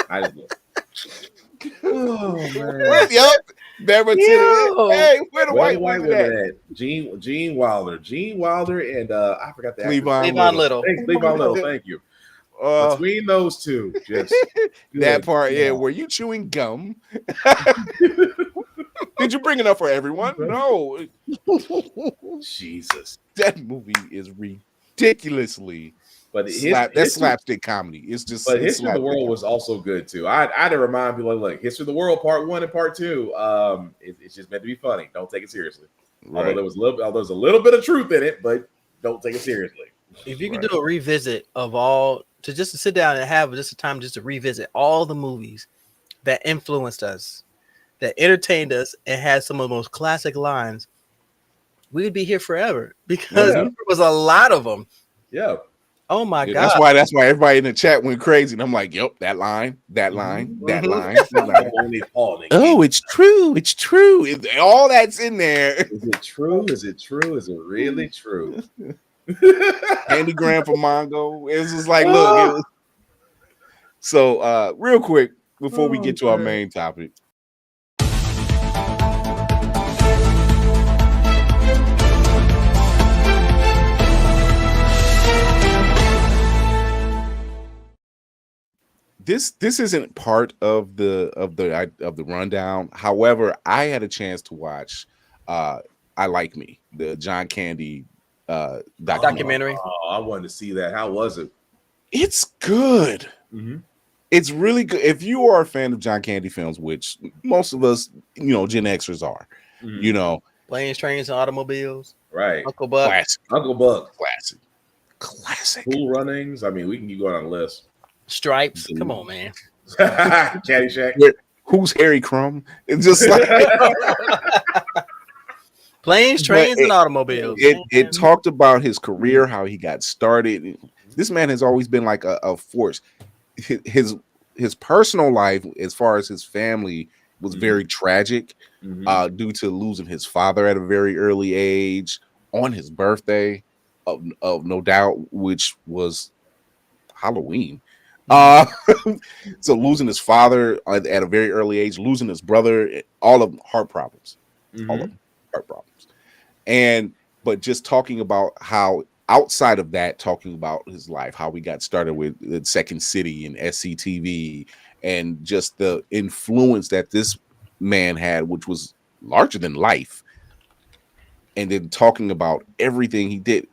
I just, oh man. Yep. Never Yo. Hey, where the Where white the women at? at? Gene Wilder, and I forgot the actor's Cleavon name. Cleavon Little. Thanks, Cleavon Little. Thank you. Between those two, just That good part, yeah. God. Were you chewing gum? Did you bring enough for everyone? No. Jesus. That movie is ridiculously But slapstick comedy. It's just but it's History of the World was also good too. I had to remind people, like, History of the World Part 1 and Part 2. It's just meant to be funny. Don't take it seriously. right. Although there's a little bit of truth in it, but don't take it seriously. If you could do a revisit of all, to sit down and have just a time just to revisit all the movies that influenced us, that entertained us, and had some of the most classic lines, we'd be here forever because there was a lot of them. Yeah. Oh my God. That's why everybody in the chat went crazy. And I'm like, yep, that line. Oh, it's true. It's true. All that's in there. Is it true? Is it true? Is it really true? Handygram for Mongo. It was just like, look. It was... So, real quick, before we get to our main topic. This isn't part of the rundown. However, I had a chance to watch I Like Me, the John Candy documentary. Oh, I wanted to see that. How was it? It's good. Mm-hmm. It's really good. If you are a fan of John Candy films, which most of us, Gen Xers are, Planes, Trains, and Automobiles. Right. Uncle Buck. Classic. Uncle Buck. Classic. Cool Runnings. I mean, we can keep going on the list. Stripes. Come on, man. Caddyshack. Who's Harry Crumb? It's just like Planes, Trains, and Automobiles. It talked about his career, how he got started. This man has always been like a force. His personal life, as far as his family, was very tragic due to losing his father at a very early age on his birthday, of no doubt, which was Halloween. So losing his father at a very early age, losing his brother, all of them heart problems, but just talking about how outside of that, talking about his life, how we got started with the Second City and SCTV, and just the influence that this man had, which was larger than life, and then talking about everything he did.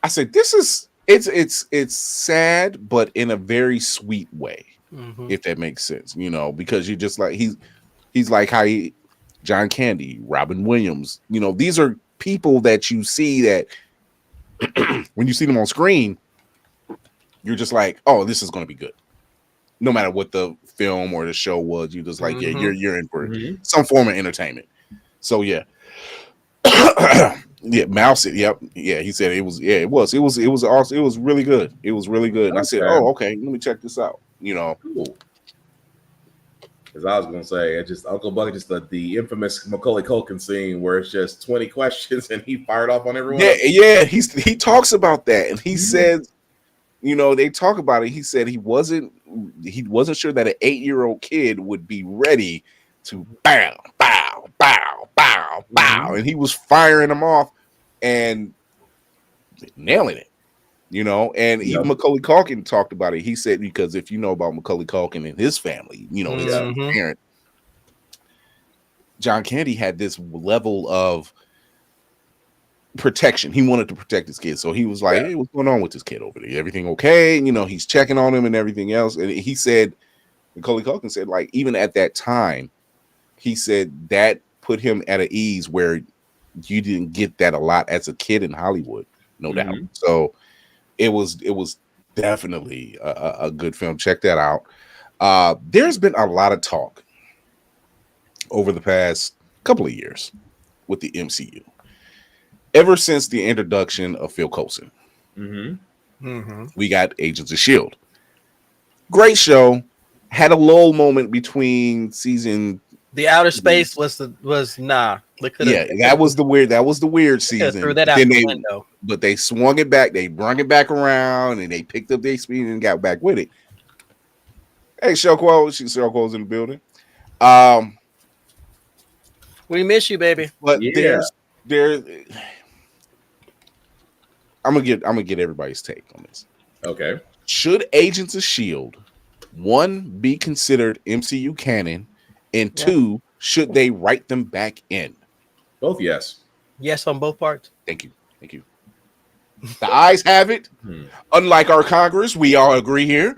I said, it's sad, but in a very sweet way, if that makes sense, because you're just like, he's like how John Candy, Robin Williams, these are people that you see that when you see them on screen, you're just like, oh, this is going to be good. No matter what the film or the show was, you're just like, yeah, you're in for some form of entertainment. So yeah. Yeah, Mouse it. Yep. Yeah, he said it was awesome. It was really good. It was really good. And I said, oh, okay, let me check this out. Cool. As I was gonna say, it's just Uncle Buck, just the infamous Macaulay Culkin scene where it's just 20 questions and he fired off on everyone. Yeah. He talks about that, and he said, they talk about it. He said he wasn't sure that an 8-year-old kid would be ready to bow, and he was firing them off and nailing it, and even Macaulay Culkin talked about it. He said, because if you know about Macaulay Culkin and his family, his parent, John Candy had this level of protection. He wanted to protect his kids, so he was like, hey, what's going on with this kid over there? Everything okay? He's checking on him and everything else. And he said, Macaulay Culkin said, like, even at that time, he said that put him at an ease where you didn't get that a lot as a kid in Hollywood, no doubt. So it was definitely a good film. Check that out. There's been a lot of talk over the past couple of years with the MCU, ever since the introduction of Phil Coulson. We got Agents of S.H.I.E.L.D. Great show. Had a lull moment between season. The outer space was nah. That was the weird season. Threw that out the window. But they swung it back. They brung it back around, and they picked up their speed and got back with it. Hey, Shelquo's in the building. We miss you, baby. But I'm gonna get everybody's take on this. Okay. Should Agents of S.H.I.E.L.D. 1 be considered MCU canon, and 2, should they write them back in? Both yes. Yes on both parts. Thank you. The ayes have it. Unlike our Congress, we all agree here.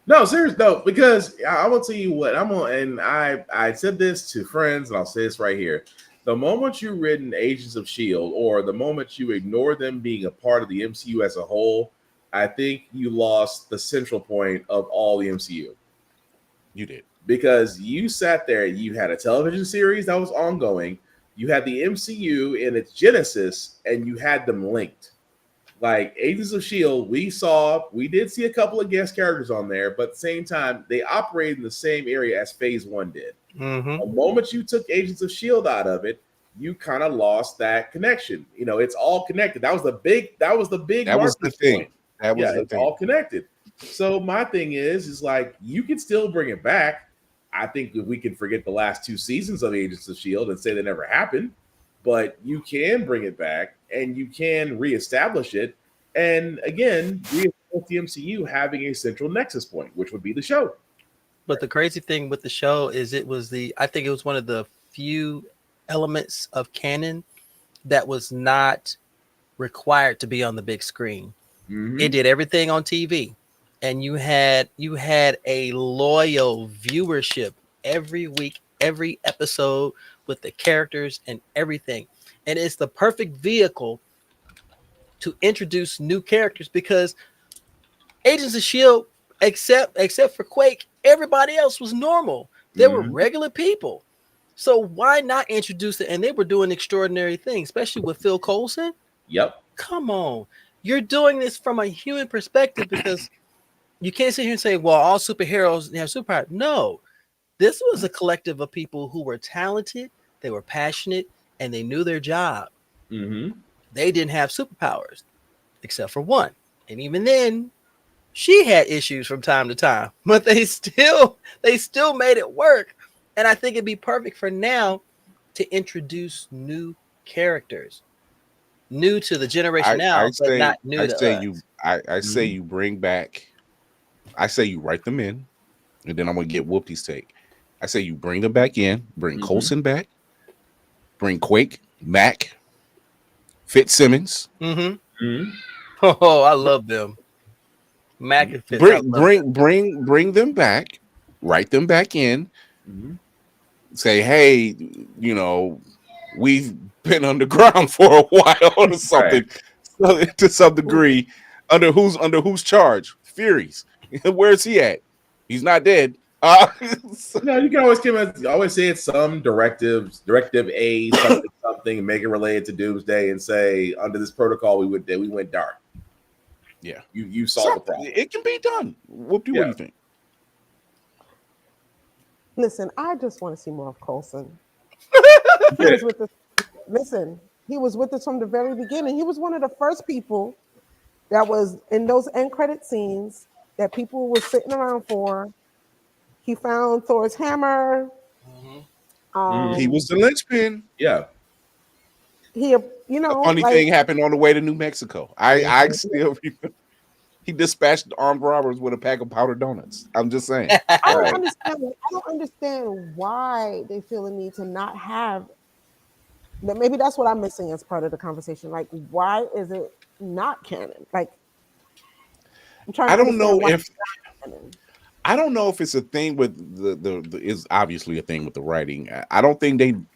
No, serious though, because I will tell you what I'm on, and I said this to friends, and I'll say this right here: the moment you ridden Agents of S.H.I.E.L.D, or the moment you ignore them being a part of the MCU as a whole, I think you lost the central point of all the MCU. You did, because you sat there, you had a television series that was ongoing, you had the MCU in its genesis, and you had them linked. Like Agents of S.H.I.E.L.D, we did see a couple of guest characters on there, but at the same time, they operated in the same area as Phase 1 did. The moment you took Agents of S.H.I.E.L.D out of it, you kind of lost that connection. You know, it's all connected. That was the big That was the thing. point. That was the it's thing. all connected. So my thing is like you can still bring it back. I think that we can forget the last 2 seasons of Agents of S.H.I.E.L.D and say they never happened, but you can bring it back and you can reestablish it. And again, reestablish the MCU having a central nexus point, which would be the show. But the crazy thing with the show is I think it was one of the few elements of canon that was not required to be on the big screen. It did everything on TV, and you had a loyal viewership every week, every episode with the characters and everything. And it's the perfect vehicle to introduce new characters because Agents of S.H.I.E.L.D, except for Quake, everybody else was normal. They were regular people. So why not introduce it? And they were doing extraordinary things, especially with Phil Coulson. Yep. Come on. You're doing this from a human perspective because you can't sit here and say, well, all superheroes have superpowers. No, this was a collective of people who were talented, they were passionate, and they knew their job. They didn't have superpowers except for one. And even then, she had issues from time to time, but they still made it work. And I think it'd be perfect for now to introduce new characters, new to the generation but not new to us. I say you bring back. I say you write them in, and then I'm gonna get Whoopi's take. I say you bring them back in, bring Coulson back, bring Quake, Mac, Fitzsimmons. Oh, I love them. Mac and Fitz. Bring them back, write them back in. Say, hey, you know, we've been underground for a while or something, to some degree. Under whose charge? Fury's. Where's he at? He's not dead. No, you can always say it's some directive A, something, and make it related to Doomsday, and say under this protocol we went dark. Yeah, you solved the problem. It can be done. What do you think? Listen, I just want to see more of Coulson. He was with us from the very beginning. He was one of the first people that was in those end credit scenes that people were sitting around for. He found Thor's hammer. He was the linchpin. Yeah. A funny thing happened on the way to New Mexico. I still he dispatched armed robbers with a pack of powdered donuts. I'm just saying. I don't understand why they feel the need to not have that. Maybe that's what I'm missing as part of the conversation. Like, why is it not canon? Like, I'm trying. I don't know if it's a thing with the is obviously a thing with the writing. I don't think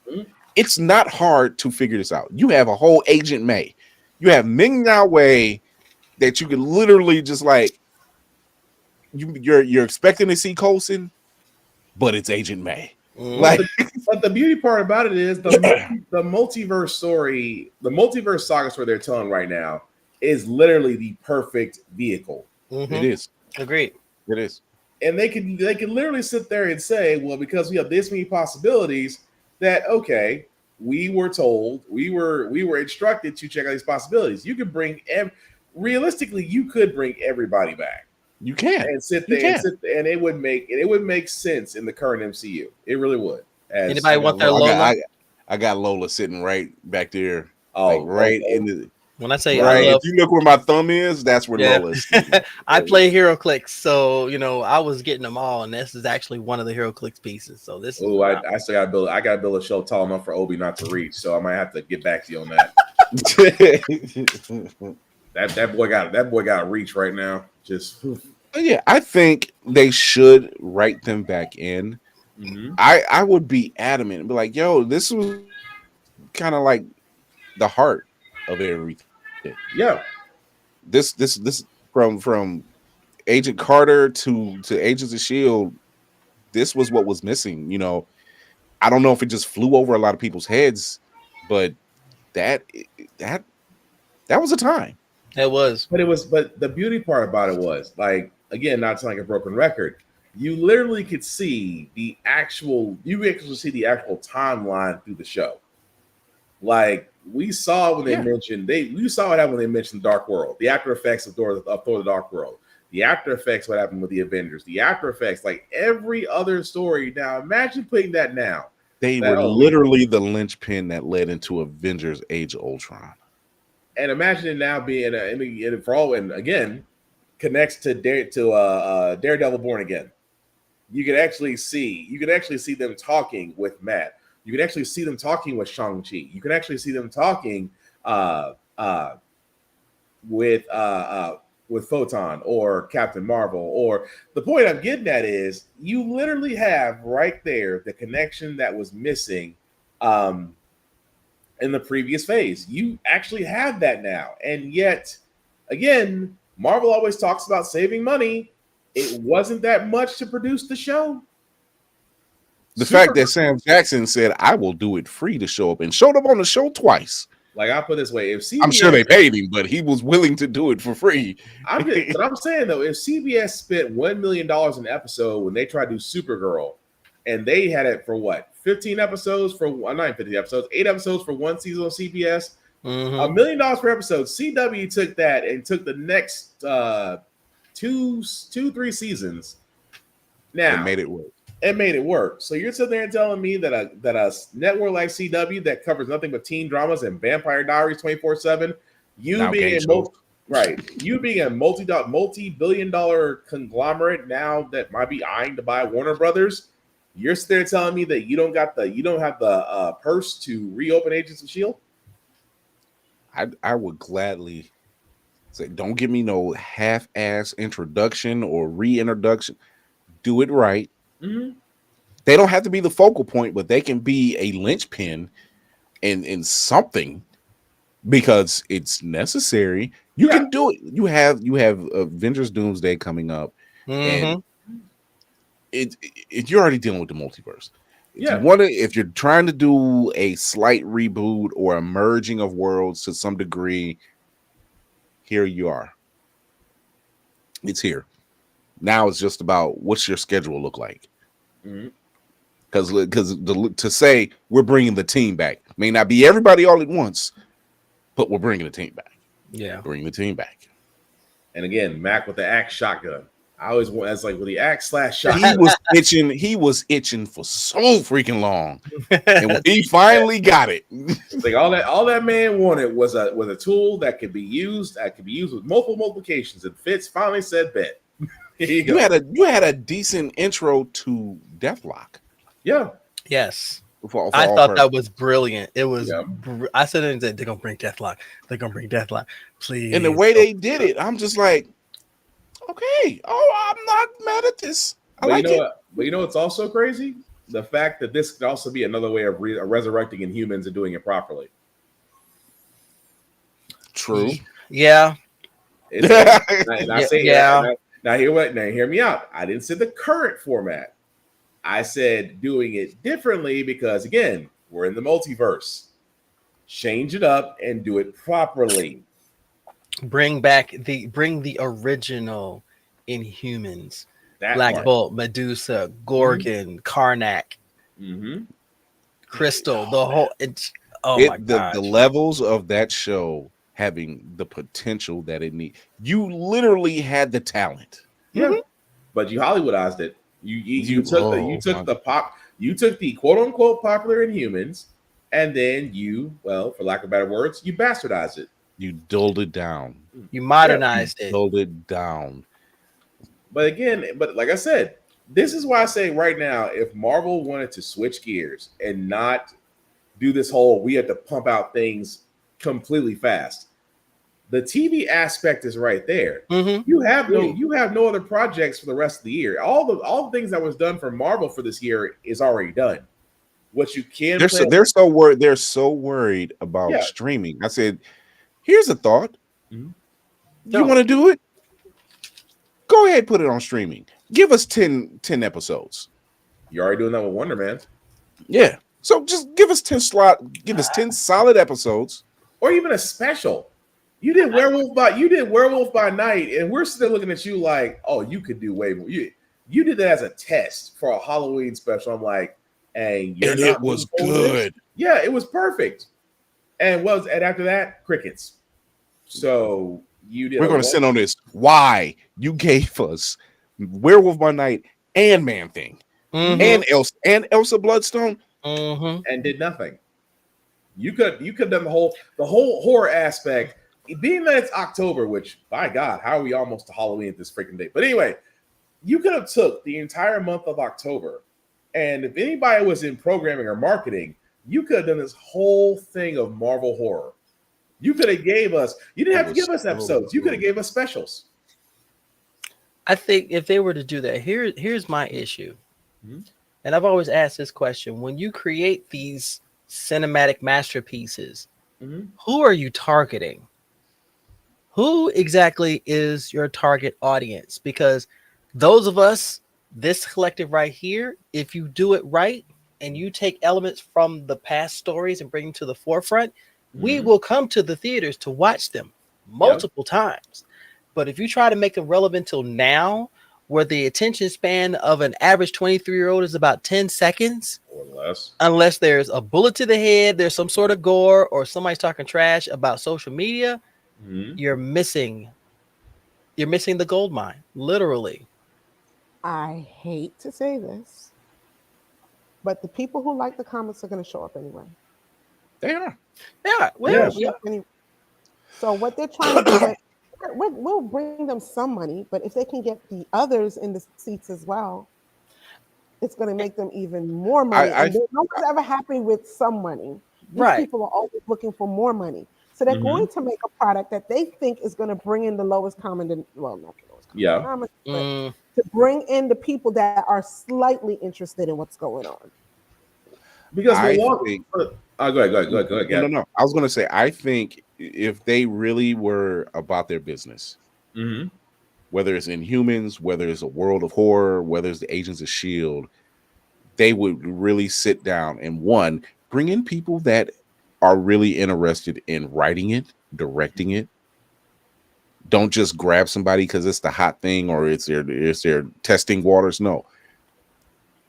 it's not hard to figure this out. You have a whole Agent May. You have Ming Na Wei that you can literally just like you're expecting to see Coulson, but it's Agent May. Like, but the beauty part about it is the multiverse story, the multiverse saga story they're telling right now is literally the perfect vehicle. It is. Agreed. It is. And they can literally sit there and say, well, because we have this many possibilities, that okay, we were told, we were instructed to check out these possibilities. You could bring realistically, you could bring everybody back. You can and sit there and it would make sense in the current MCU. It really would. Anybody want their Lola? I got Lola sitting right back there. In the. When I say if you look where my thumb is, that's where Lola is. I play HeroClix, so I was getting them all, and this is actually one of the HeroClix pieces. So this. I still got to build. I got to build a show tall enough for Obi not to reach. So I might have to get back to you on that. That boy got reach right now. Just Yeah, I think they should write them back in. mhm. I would be adamant and be like, yo, this was kind of like the heart of everything. Yeah. This from Agent Carter to Agents of S.H.I.E.L.D. This was what was missing. I don't know if it just flew over a lot of people's heads, but that that that was a time. It was. But the beauty part about it was, like, again, not sounding like a broken record, you literally could see you actually see the actual timeline through the show. Like we saw when they Yeah. mentioned we saw what happened when they mentioned Dark World, the after effects of Thor the Dark World, the after effects what happened with the Avengers, the after effects, like every other story. Now imagine putting that now. They That, were literally the linchpin that led into Avengers Age of Ultron. and imagine it now being and again connects to Daredevil Born Again. You could actually see them talking with Matt. You could actually see them talking with Shang-Chi. You could actually see them talking uh, uh, with Photon or Captain Marvel. Or the point I'm getting at is you literally have right there the connection that was missing in the previous phase. You actually have that now. And yet, again, Marvel always talks about saving money. It wasn't that much to produce the show. The fact that Sam Jackson said, I will do it free to show up and showed up on the show twice. Like I put it this way, if CBS, I'm sure they paid him, but he was willing to do it for free. but I'm saying though, if CBS spent $1 million an episode when they tried to do Supergirl, and they had it for what 15 episodes for not 15 episodes, 8 episodes for one season on CBS, $1 million per episode. CW took that and took the next 3 seasons. Now And made it work. It made it work. So you're sitting there and telling me that a network like CW that covers nothing but teen dramas and Vampire Diaries 24/7, you being a multi-billion-dollar conglomerate now that might be eyeing to buy Warner Brothers, you're sitting there telling me that you don't have the purse to reopen Agents of S.H.I.E.L.D. I would gladly say, don't give me no half-ass introduction or reintroduction. Do it right. Mm-hmm. They don't have to be the focal point, but they can be a linchpin in something because it's necessary. You can do it. You have Avengers Doomsday coming up, and you're already dealing with the multiverse. If you're trying to do a slight reboot or a merging of worlds to some degree, here you are. It's here. Now it's just about what's your schedule look like. Because to say we're bringing the team back may not be everybody all at once, but we're bringing the team back. Yeah, bring the team back. And again, Mac with the axe shotgun. I always want that's like with the axe / shotgun. He was itching for so freaking long, and when he finally got it, like all that man wanted was a tool that could be used with multiple multiplications. And Fitz finally said, "Bet." You had a decent intro to Deathlock. Yeah. Yes. I thought that was brilliant. It was. Yeah. I said and said they're gonna bring Deathlock. They're gonna bring Deathlock. Please. And the way they did it, I'm just like, okay. Oh, I'm not mad at this. But you know what's also crazy? The fact that this could also be another way of resurrecting Inhumans and doing it properly. True. Yeah. Now hear me out. I didn't say the current format. I said doing it differently because again, we're in the multiverse. Change it up and do it properly. Bring the original Inhumans. Black Bolt, Medusa, Gorgon, Karnak, Crystal, the whole my god. The levels of that show having the potential that it needs. You literally had the talent. Yeah. But you Hollywoodized it. You took the quote unquote popular Inhumans, and then for lack of better words, you bastardized it. You dulled it down. You modernized it. Dulled it down. But like I said, this is why I say right now, if Marvel wanted to switch gears and not do this whole we have to pump out things completely fast. The TV aspect is right there. Mhm. You have no other projects for the rest of the year. All the things that was done for Marvel for this year is already done. What you can They're play, they're so worried about yeah. streaming. I said, here's a thought. Mhm. You want to do it? Go ahead, put it on streaming. Give us 10 episodes. You're already doing that with Wonder Man. Yeah. So just give us 10 solid episodes. Or even a special. You did Werewolf by Night, and we're still looking at you like, oh, you could do way more. You did that as a test for a Halloween special. I'm like, and it was good. Yeah, it was perfect. And after that, crickets. So you did. We're going to sit on this. Why you gave us Werewolf by Night and Man Thing and Elsa Bloodstone and did nothing. You could have done the whole horror aspect. Being that it's October, which by God, how are we almost to Halloween at this freaking date? But anyway, you could have took the entire month of October, and if anybody was in programming or marketing, you could have done this whole thing of Marvel horror. You could have gave us. You didn't have to give us episodes. You could have gave us specials. I think if they were to do that, here's my issue, and I've always asked this question: when you create these cinematic masterpieces, who are you targeting? Who exactly is your target audience? Because those of us, this collective right here, if you do it right and you take elements from the past stories and bring them to the forefront, we will come to the theaters to watch them multiple times. But if you try to make them relevant till now, where the attention span of an average 23-year-old is about 10 seconds or less, unless there's a bullet to the head, there's some sort of gore, or somebody's talking trash about social media, you're missing the gold mine, literally. I hate to say this, but the people who like the comics are going to show up anyway. They are. Yeah. Anyway. So what they're trying to do is we'll bring them some money, but if they can get the others in the seats as well, it's going to make them even more money. And no one's ever happy with some money. These people are always looking for more money. So they're going to make a product that they think is going to bring in the lowest common, not the lowest common, but to bring in the people that are slightly interested in what's going on. Because go ahead. No. I was going to say, I think if they really were about their business, whether it's Inhumans, whether it's a world of horror, whether it's the Agents of S.H.I.E.L.D, they would really sit down and bring in people that are really interested in writing it, directing it. Don't just grab somebody because it's the hot thing or it's their testing waters. No,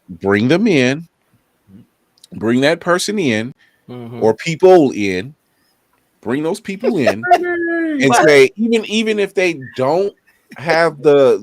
bring them in, bring that person in, or people in. Bring those people in and say, even if they don't have the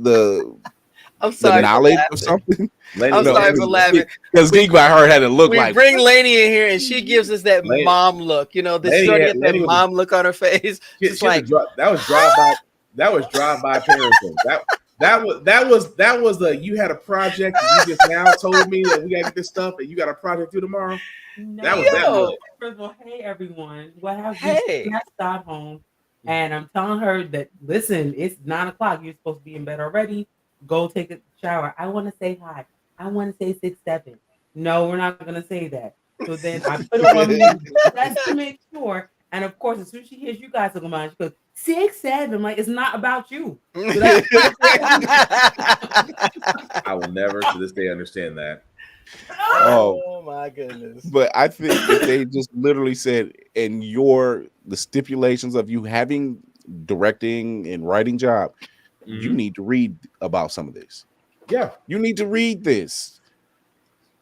knowledge of something. I'm sorry for laughing. Because Geek by Heart had to look like. We bring Laney in here and she gives us that mom look. You know, this shorty got that mom look on her face. It's like that was drive-by parenting. That was the you had a project and you just now told me that we gotta get this stuff and you got a project due tomorrow. No. That was that look. First of all, hey everyone. What have you got home? And I'm telling her that listen, it's 9:00. You're supposed to be in bed already. Go take a shower. I want to say hi. I want to say 6-7. No, we're not gonna say that. So then I put it on mute just to make sure. And of course, as soon as she hears you guys talking about it, she goes 6-7. I'm like, it's not about you. So I will never to this day understand that. Oh my goodness. But I think if they just literally said, and the stipulations of you having directing and writing job, you need to read about some of this. Yeah, you need to read this.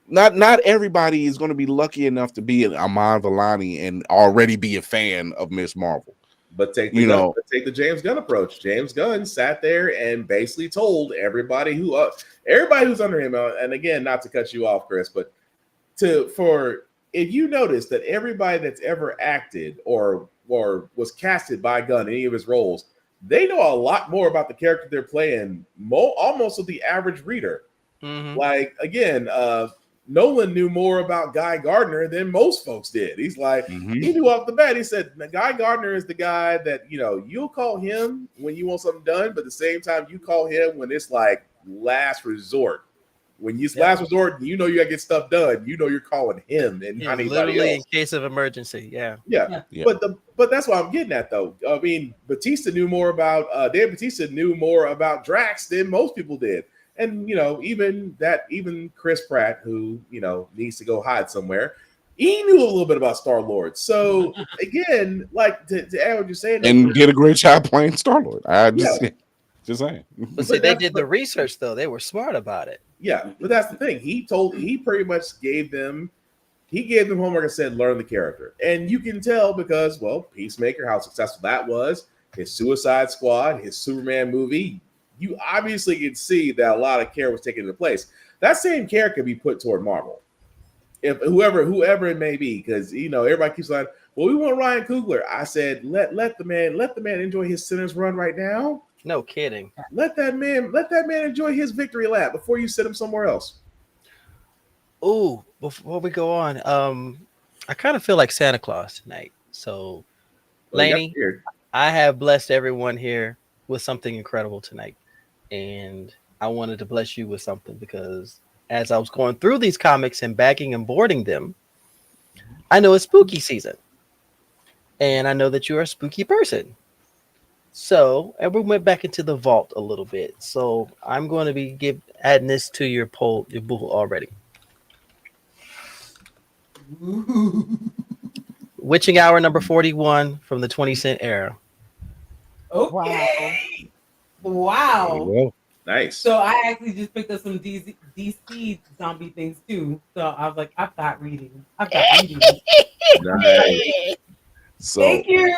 Not everybody is going to be lucky enough to be an Aman Vellani and already be a fan of Miss Marvel. But take the James Gunn approach. James Gunn sat there and basically told everybody who's under him. And again, not to cut you off, Chris, but if you notice that everybody that's ever acted or was casted by Gunn in any of his roles, they know a lot more about the character they're playing, almost with the average reader. Like again, Nolan knew more about Guy Gardner than most folks did. He's like, he knew off the bat. He said, Guy Gardner is the guy that, you'll call him when you want something done, but at the same time, you call him when it's like last resort. When you last resort, you got to get stuff done. You're calling him and not anybody else. In case of emergency. Yeah. But that's what I'm getting at, though. I mean, Batista knew more about Dave Batista knew more about Drax than most people did. And even Chris Pratt, who needs to go hide somewhere, he knew a little bit about Star-Lord. So again, like to add what you're saying, and did a great job playing Star-Lord. Just saying. But see, they did the research though. They were smart about it. Yeah, but that's the thing. He pretty much gave them homework and said, learn the character. And you can tell because, Peacemaker, how successful that was, his Suicide Squad, his Superman movie, you obviously can see that a lot of care was taken into place. That same care could be put toward Marvel. If whoever it may be, because everybody keeps like, well, we want Ryan Coogler. I said, let the man enjoy his Sinners run right now. No kidding. Let that man enjoy his victory lap before you send him somewhere else. Oh, before we go on, I kind of feel like Santa Claus tonight. So, Lainey, I have blessed everyone here with something incredible tonight. And I wanted to bless you with something because as I was going through these comics and bagging and boarding them, I know it's spooky season. And I know that you're a spooky person. So, and we went back into the vault a little bit. So I'm going to be adding this to your poll already. Witching Hour number 41 from the 20-cent era. Okay. Wow. Nice. So I actually just picked up some DC zombie things too. So I was like, I've got reading. Nice. So thank you.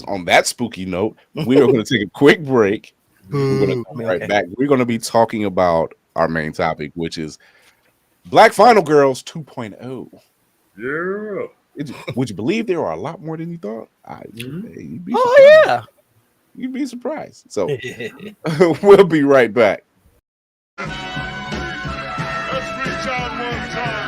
On that spooky note, we are going to take a quick break. We're going to come right back. We're going to be talking about our main topic, which is Black Final Girls 2.0. Yeah. Would you believe there are a lot more than you thought? Yeah. You'd be surprised. So we'll be right back. Let's reach out one time.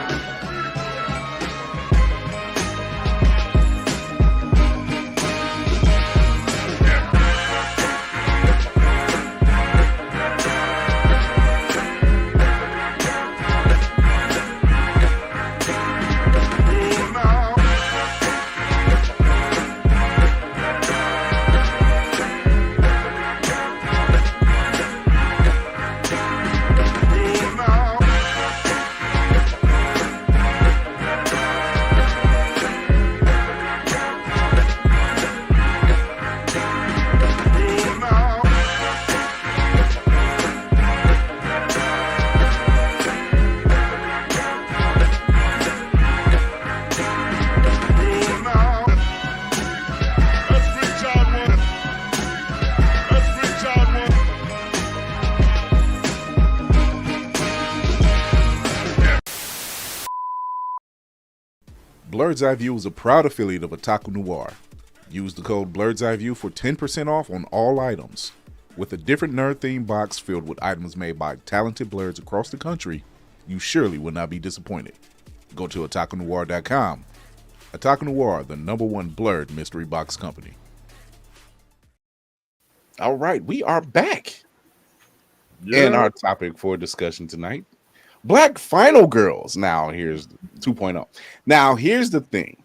Blerd's Eyeview is a proud affiliate of Otaku Noir. Use the code Blerd's Eyeview for 10% off on all items. With a different nerd-themed box filled with items made by talented Blerds across the country, you surely will not be disappointed. Go to otakunoir.com. Otaku Noir, the #1 Blerd mystery box company. All right, we are back. And our topic for discussion tonight, Black Final Girls. Now, here's 2.0. Now, here's the thing.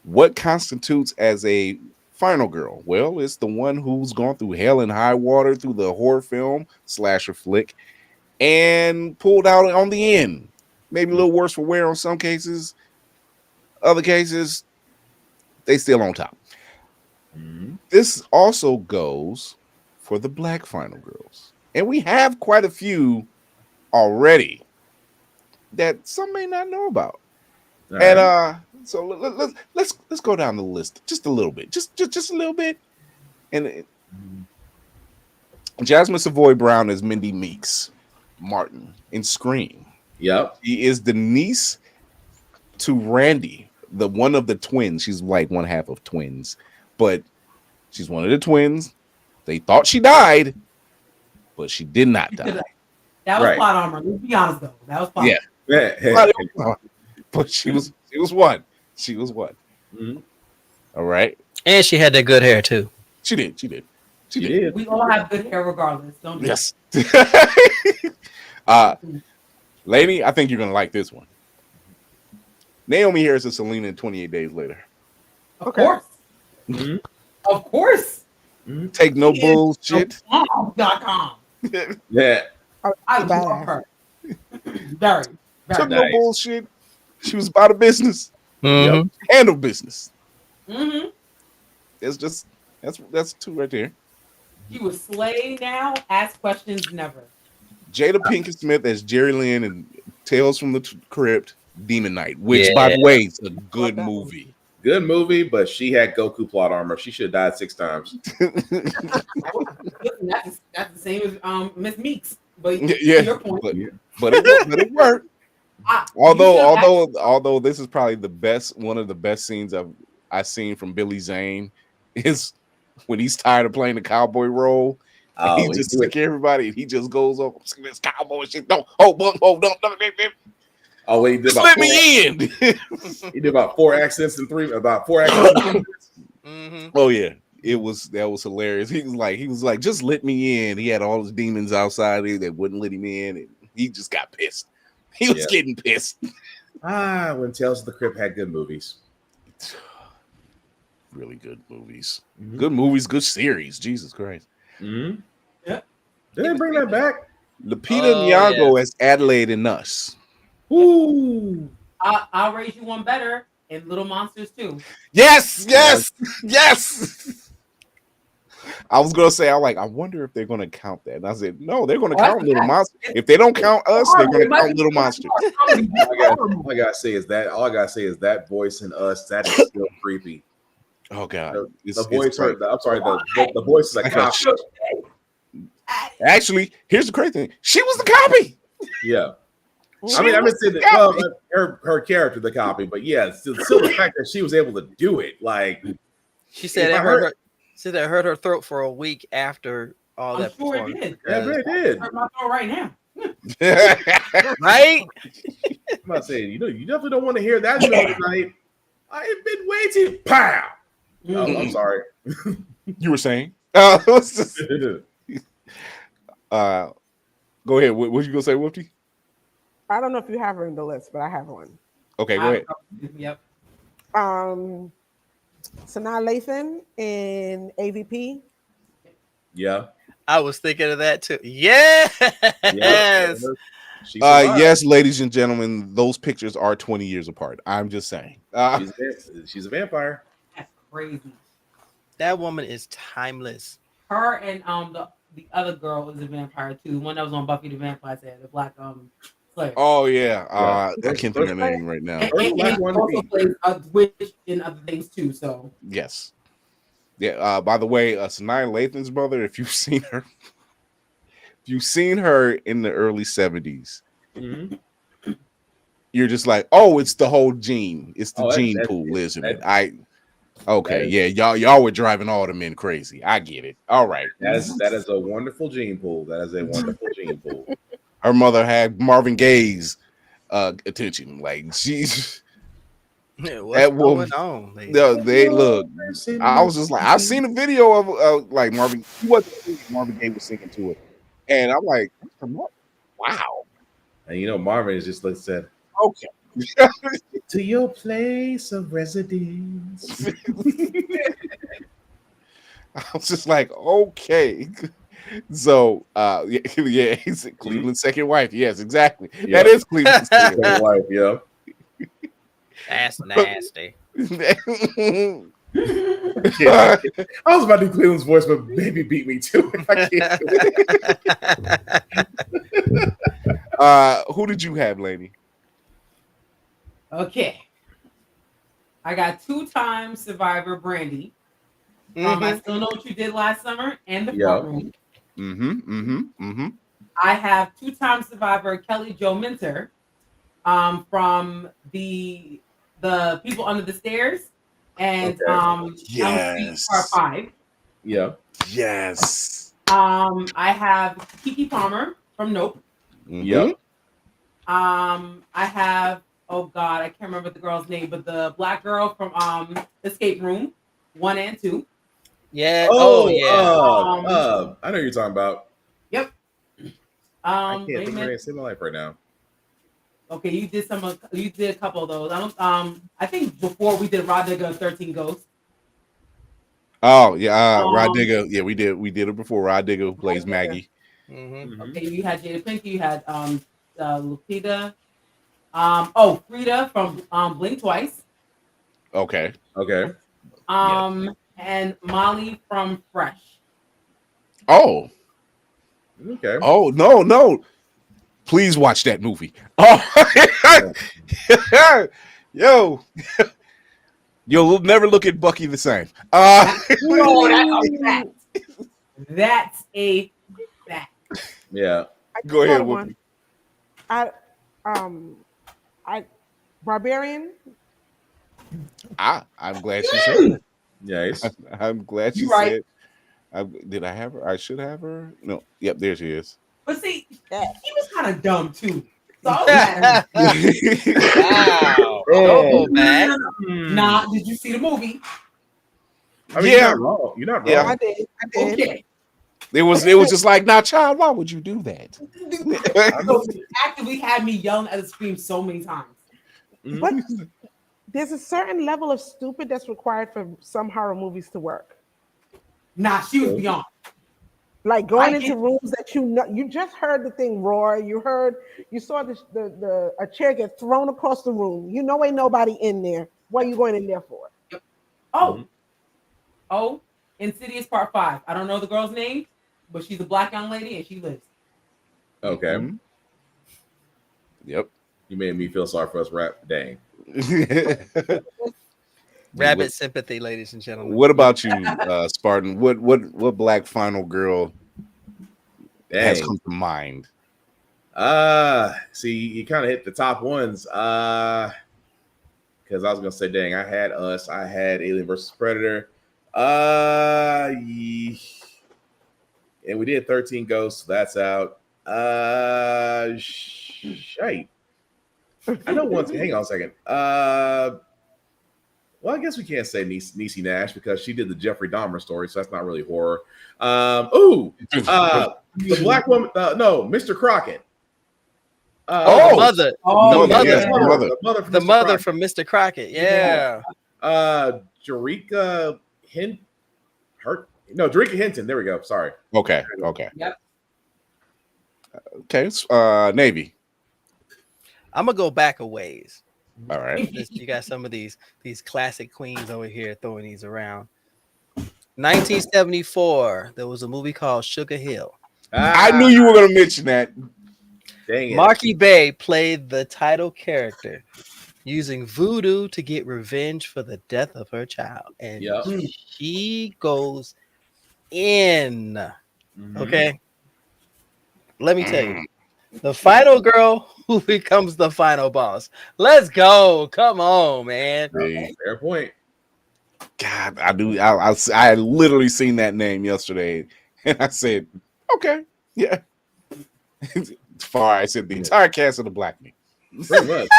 What constitutes as a final girl? Well, it's the one who's gone through hell and high water through the horror film slasher flick and pulled out on the end. Maybe a little worse for wear on some cases. Other cases, they still on top. This also goes for the Black Final Girls. And we have quite a few already that some may not know about. And so let's go down the list just a little bit, just a little bit. And Jasmine Savoy Brown is Mindy Meeks Martin in Scream. Yep, she is the niece to Randy, the one of the twins. She's like one half of twins, but she's one of the twins. They thought she died, but she did not die. That was Right. plot armor. Let's be honest though. That was plot. Yeah. But she was one. She was one. Mhm. All right. And she had that good hair too. She did. We all have good hair regardless. Don't do Yes. Lady, I think you're gonna like this one. Naomi Harris and Selena in 28 Days Later. Of course. Mhm. Of course. Take no bullshit. .com. Yeah. I love her. Very. Took no nice. bullshit. She was about a business. Mhm. Handle business. Mm-hmm. It's just that's two right there. She was slay now. Ask questions never. Jada Pinkett Smith as Jerilyn and Tales from the Crypt, Demon Knight, which by the way is a good movie. Good movie, but she had Goku plot armor. She should have died 6 times. That's the same as Miss Meeks. But Yeah, to your point, but it worked. Although this is probably one of the best scenes I've seen from Billy Zane is when he's tired of playing the cowboy role. He's just sick of everybody, and he just goes over this cowboy shit. Don't don't. Oh, wait, he did let me in. He did about 4 accents and 3 about 4 accents. Oh yeah, that was hilarious. He was like, just let me in. He had all his demons outside there that wouldn't let him in, and he just got pissed. He was getting pissed. When Tales of the Crypt had good movies. Really good movies. Good movies, good series. Jesus Christ. Mm-hmm. Yeah. Did they bring that back? Lupita Nyong'o as Adelaide and Us. Ooh. I'll raise you one better in Little Monsters too. Yes. I was gonna say, I wonder if they're gonna count that. And I said, no, they're gonna count Little Monsters. If they don't count Us, they're gonna count Little Monsters. All I gotta say is that voice in Us, that is still creepy. Oh God. The voice the voice is a cop. Actually, here's the crazy thing. She was the copy. Yeah. I'm saying that her character, the copy, but yeah, still the fact that she was able to do it, like she said it hurt her throat for a week after all that. Sure it did. Yeah, it did. Hurt my throat right now. Right? I'm not saying you definitely don't want to hear that middle of the night. I have been waiting. Pow. Oh, I'm sorry. You were saying? Go ahead. What you gonna say, Woofy? I don't know if you have her in the list, but I have one. Okay, go ahead. Yep. Sanaa Lathan in AVP. Yeah. I was thinking of that too. Yes. Yes, ladies and gentlemen, those pictures are 20 years apart. I'm just saying. She's a vampire. That's crazy. That woman is timeless. Her and the other girl is a vampire too. One that was on Buffy the Vampire Slayer, the black Slayer. Oh yeah. I can't think of her name right now. And also plays a witch in other things too. So yes. Yeah. By the way, Sanaa Lathan's brother, if you've seen her in the early 70s, you're just like, oh, it's the whole gene. It's the gene pool, isn't it? Y'all were driving all the men crazy. I get it. All right. That is a wonderful gene pool. That is a wonderful gene pool. Her mother had Marvin Gaye's attention. Like she's what's going on? They look. I was just like, I've seen a video of like Marvin. Marvin Gaye was singing to it, and I'm like, wow. And Marvin is just like said, okay. To your place of residence. I was just like, okay. So, yeah, he's Cleveland's second wife. Yes, exactly. Yep. That is Cleveland's second wife. Yeah, that's nasty. I was about to do Cleveland's voice, but baby beat me to it. I can't. Who did you have, lady? Okay, I got 2-time survivor Brandy. I Still Know What You Did Last Summer and the front room. I have 2-time survivor Kelly Jo Minter from the People Under the Stairs and yes. Part 5. Yeah. Yes. I have Keke Palmer from Nope. Yep. I have, oh God, I can't remember the girl's name, but the black girl from Escape Room 1 and 2. Yeah. Oh, yeah. I know you're talking about. Yep. I can't think of her Amen. name. Save my life right now. Okay, you did a couple of those. I think before we did Rod Digger 13 Ghosts. Oh yeah, Rod Digger. Yeah, we did it before. Rod Digger, who plays Maggie. Okay, you had Jada Pinkett, you had Lupita. Frida from Blink Twice. Okay. And Molly from Fresh. Oh. Okay. Oh no. Please watch that movie. Oh, yo, you'll never look at Bucky the same. That's a fact. That's a fact. Yeah. Go ahead, Whoopi. Barbarian. I'm glad she said it. Yes. I'm glad she said. Did I have her? I should have her. No. Yep, there she is. But see, he was kind of dumb too. So Wow. Oh, man. Nah, did you see the movie? I mean, Yeah. You're not wrong. Yeah. I did. Okay. It was just like, now, child, why would you do that? So it actively had me yelling at the screen so many times. But there's a certain level of stupid that's required for some horror movies to work. Nah, she was beyond. Like going into rooms that you just heard the thing roar. You saw a chair get thrown across the room. You know, ain't nobody in there. What are you going in there for? Oh, Insidious Part 5. I don't know the girl's name, but she's a black young lady and she lives. Okay. Yep. You made me feel sorry for us. Dang. Rabbit sympathy, ladies and gentlemen. What about you, Spartan? What black final girl has come to mind? See, you kind of hit the top ones. Because I was gonna say, dang, I had Us, I had Alien versus Predator. And we did 13 Ghosts, so that's out. Shite. I know one. Hang on a second. Well, I guess we can't say Niecy Nash because she did the Jeffrey Dahmer story, so that's not really horror. The black woman. No, Mr. Crockett. The mother. The mother from Mr. Crockett. Yeah. Jerika Hinton. There we go. Sorry. Okay. Yep. Okay. Navy. I'm gonna go back a ways. All right. You got some of these classic queens over here throwing these around. 1974, there was a movie called Sugar Hill. I knew you were going to mention that. Dang it. Marky Bay played the title character using voodoo to get revenge for the death of her child. And she goes in. Okay. Let me tell you. The final girl who becomes the final boss. Let's go. Come on, man. Fair point. God, I do. I literally seen that name yesterday, and I said, "Okay, yeah." I said the entire cast of the Black Me. Pretty much.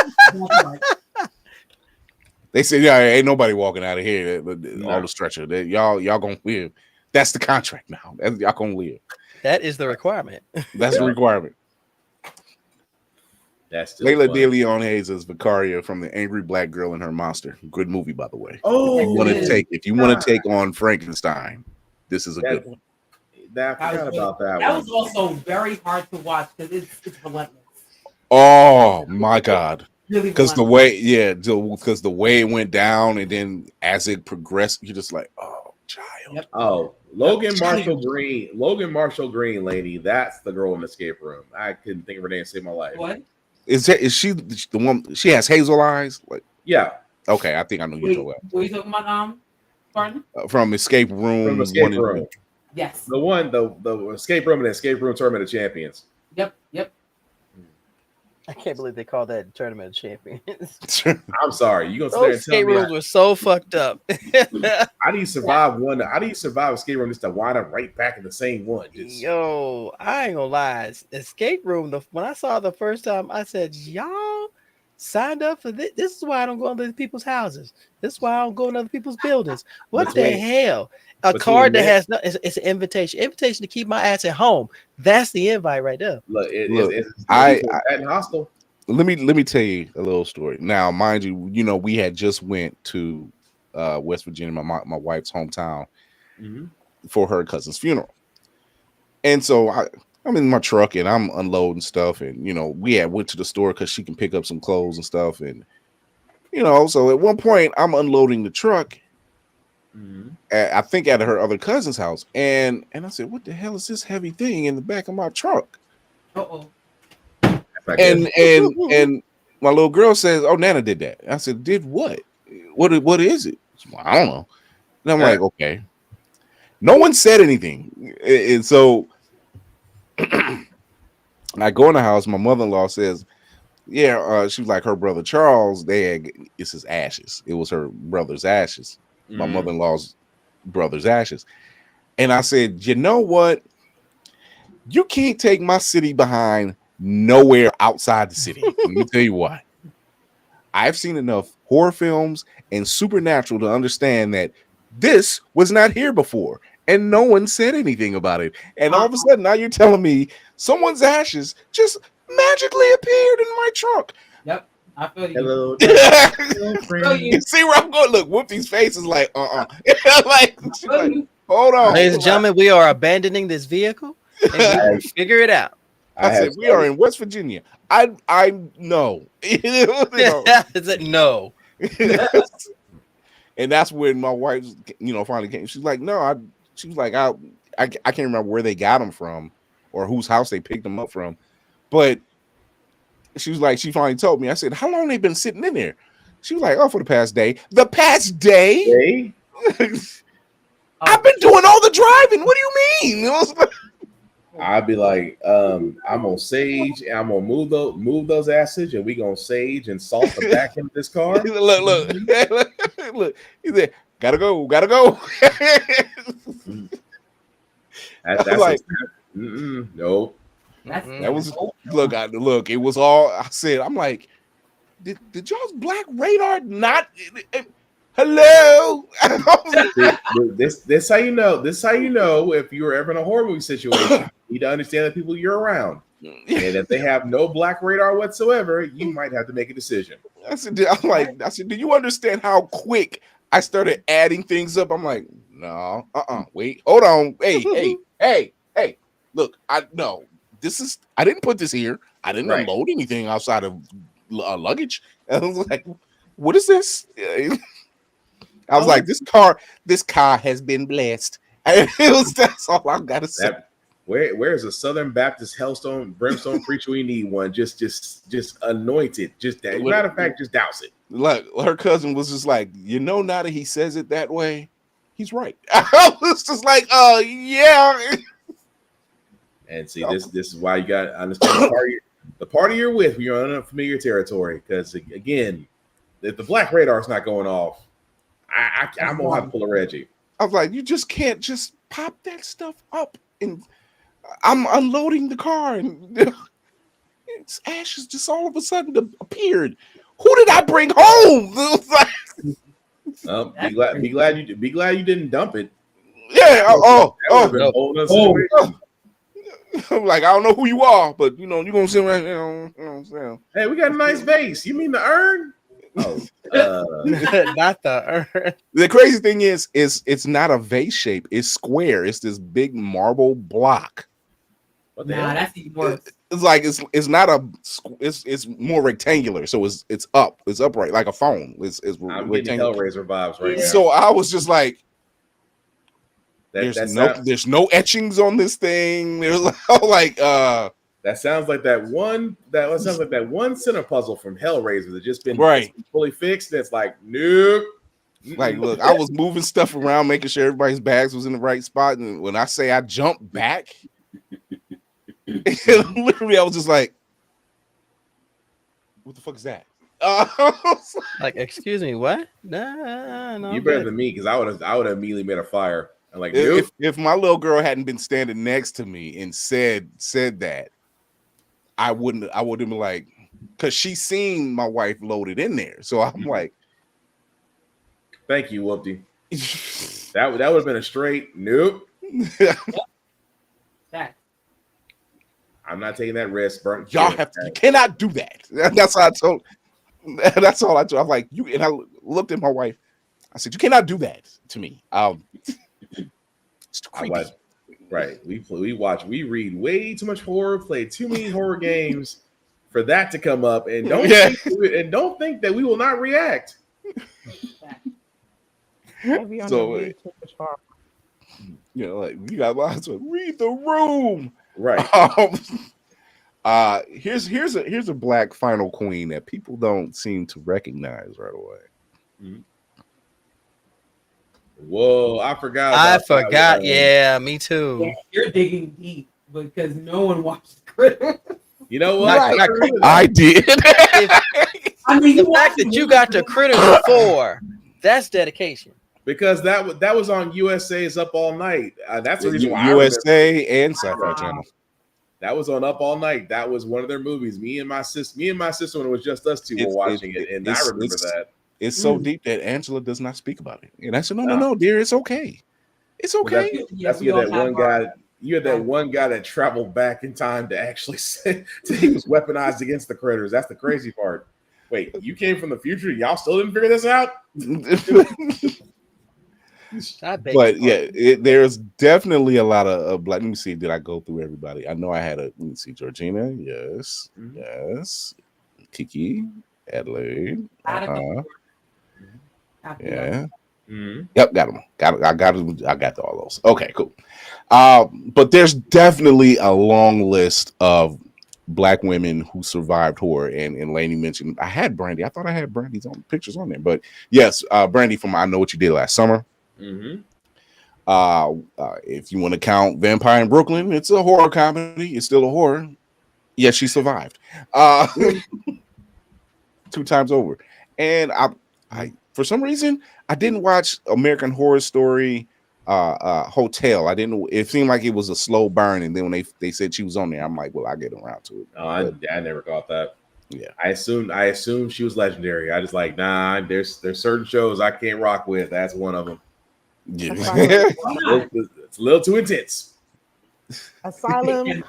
They said, "Yeah, ain't nobody walking out of here." All the stretcher. Y'all gonna live. That's the contract now. Y'all gonna live. That is the requirement. That's the requirement. That's Layla DeLeon as Vicaria from The Angry Black Girl and Her Monster. Good movie, by the way. Oh, if you want to take on Frankenstein, this is a good one. I forgot about that. That was also very hard to watch because it's relentless. Oh my God! Really, because the way it went down, and then as it progressed, you're just like, oh, child. Yep. Oh, Logan Marshall Green, lady. That's the girl in the escape room. I couldn't think of her name to save my life. What? Is she the one? She has hazel eyes. Like, yeah. Okay, I think I know you talking about. What are you talking about? Pardon? From Escape Room. From Escape Room. Yes. The Escape Room and the Escape Room Tournament of Champions. Yep. I can't believe they call that Tournament of Champions. I'm sorry. You gonna sit there Those and tell skate me rooms were so fucked up. how do you survive one? How do you survive a skate room just to wind up right back in the same one? Just, Yo, I ain't gonna lie. Escape room. When I saw it the first time, I said, "Y'all signed up for this. This is why I don't go into other people's houses. This is why I don't go in other people's buildings. What the Between- hell? A card that has no. It's an invitation. Invitation to keep my ass at home. That's the invite right there. look, it's I hostile. let me tell you a little story. Now, mind you, we had just went to West Virginia, my wife's hometown, for her cousin's funeral, and so I'm in my truck and I'm unloading stuff, and we had went to the store because she can pick up some clothes and stuff, and so at one point I'm unloading the truck. I think at her other cousin's house, and I said, "What the hell is this heavy thing in the back of my truck?" Uh-oh. And my little girl says, "Oh, Nana did that." I said, "Did what? What is it?" Well, I don't know. And I'm like, "Okay." No one said anything, and so I go in the house. My mother-in-law says, "Yeah." She was like, her brother Charles. It's his ashes. It was her brother's ashes. My mother-in-law's brother's ashes. And I said, "You know what? You can't take my city behind nowhere outside the city." Let me tell you why. I've seen enough horror films and supernatural to understand that this was not here before, and no one said anything about it. And all of a sudden, now you're telling me someone's ashes just magically appeared in my truck. Yep, I feel you. Hello, You see where I'm going? Look, Whoopi's face is like, like, hold on, ladies and gentlemen, we are abandoning this vehicle and we will figure it out. I said we are in West Virginia. I know. Is it no? And that's when my wife, finally came. She's like, "No," she was like, I can't remember where they got them from or whose house they picked them up from, but she was like, she finally told me. I said, "How long they been sitting in there?" She was like, "Oh, for the past day." The past day? I've been doing all the driving. What do you mean? I'd be like, I'm gonna sage and I'm gonna move those acids, and we gonna sage and salt the back end of this car. Look. He said, "Gotta go." That's like, no. That was look. It was all I said. I'm like, did y'all's black radar not? Hello. This how you know. This how you know if you were ever in a horror movie situation. You need to understand the people you're around, and if they have no black radar whatsoever, you might have to make a decision. I said, "Do you understand how quick I started adding things up?" I'm like, "No, wait, hold on, hey, look, I didn't put this here. I didn't unload anything outside of luggage." And I was like, "What is this?" I was like, this car has been blessed. And that's all I gotta say. Where's a Southern Baptist hellstone brimstone preacher? We need one. Just anoint it. Just that. Matter of fact, just douse it. Like her cousin was just like, now that he says it that way, he's right. I was just like, yeah. And see, this is why you got to understand the party you're with when you're on unfamiliar territory. Because again, if the black radar is not going off, I'm gonna have to pull a Reggie. I was like, you just can't just pop that stuff up, and I'm unloading the car, and it's ashes just all of a sudden appeared. Who did I bring home? Be glad you didn't dump it. Yeah. No. I'm like, I don't know who you are, but you're gonna sit right there. You know what I'm saying? Hey, we got a nice vase. You mean the urn? Oh, not the urn. The crazy thing is it's not a vase shape. It's square. It's this big marble block. What the hell? That's even worse. It's like it's not it's more rectangular. So it's up. It's upright like a phone. It's I'm getting Hellraiser vibes right now. So I was just like, there's no etchings on this thing. There's like that sounds like that one center puzzle from Hellraiser that just been fully fixed. That's like, nope. Like, look, I was moving stuff around, making sure everybody's bags was in the right spot. And when I say I jumped back, literally, I was just like, What the fuck is that? Like, excuse me, what? Nah, no, You I'm better good. than me because I would have immediately made a fire. I'm like, nope. If my little girl hadn't been standing next to me and said that, I wouldn't be like, because she's seen my wife loaded in there. So I'm like, thank you, Whoopty. that would have been a straight nope. I'm not taking that risk. Burnt. Y'all you cannot do that. That's what I told. That's all I told. I'm like, you, and I looked at my wife. I said, you cannot do that to me. It's too creepy. Right. We read way too much horror, play too many horror games for that to come up, and don't think that we will not react. So, you know, like we got lots of read the room. Right. Here's a black final queen that people don't seem to recognize right away. Mm-hmm. Whoa, I forgot. I forgot. Yeah, me too. Yeah, you're digging deep because no one watched Critters. You know what? I did. I mean, the fact that you got the Critters 4, that's dedication. Because that was on USA's Up All Night. That's the reason why USA and Sci-Fi Channel. That was on Up All Night. That was one of their movies. Me and my sister, when it was just us two, were watching it, and I remember that. It's so deep that Angela does not speak about it. And I said, no, dear, it's okay. It's okay. That's you had that one guy. You had that one guy that traveled back in time to actually say he was weaponized against the Critters. That's the crazy part. Wait, you came from the future? Y'all still didn't figure this out? But yeah, there's definitely a lot of black. Let me see. Did I go through everybody? I know I had let me see. Georgina, yes, yes. Kiki, Adelaide, yeah. Mm-hmm. Yep, got them. I got all those. Okay, cool. But there's definitely a long list of black women who survived horror, and Lainey mentioned I had Brandy. I thought I had Brandy's own pictures on there, but yes, Brandy from I Know What You Did Last Summer. Mm-hmm. If you want to count Vampire in Brooklyn, it's a horror comedy. It's still a horror. Yes, she survived 2 times over. And I for some reason I didn't watch American Horror Story Hotel. I didn't. It seemed like it was a slow burn, and then when they said she was on there, I'm like, well, I'll get around to it. Oh, I never caught that. Yeah, I assumed she was legendary. I just like, nah. There's certain shows I can't rock with. That's one of them. Yeah, it's a little too intense. Asylum.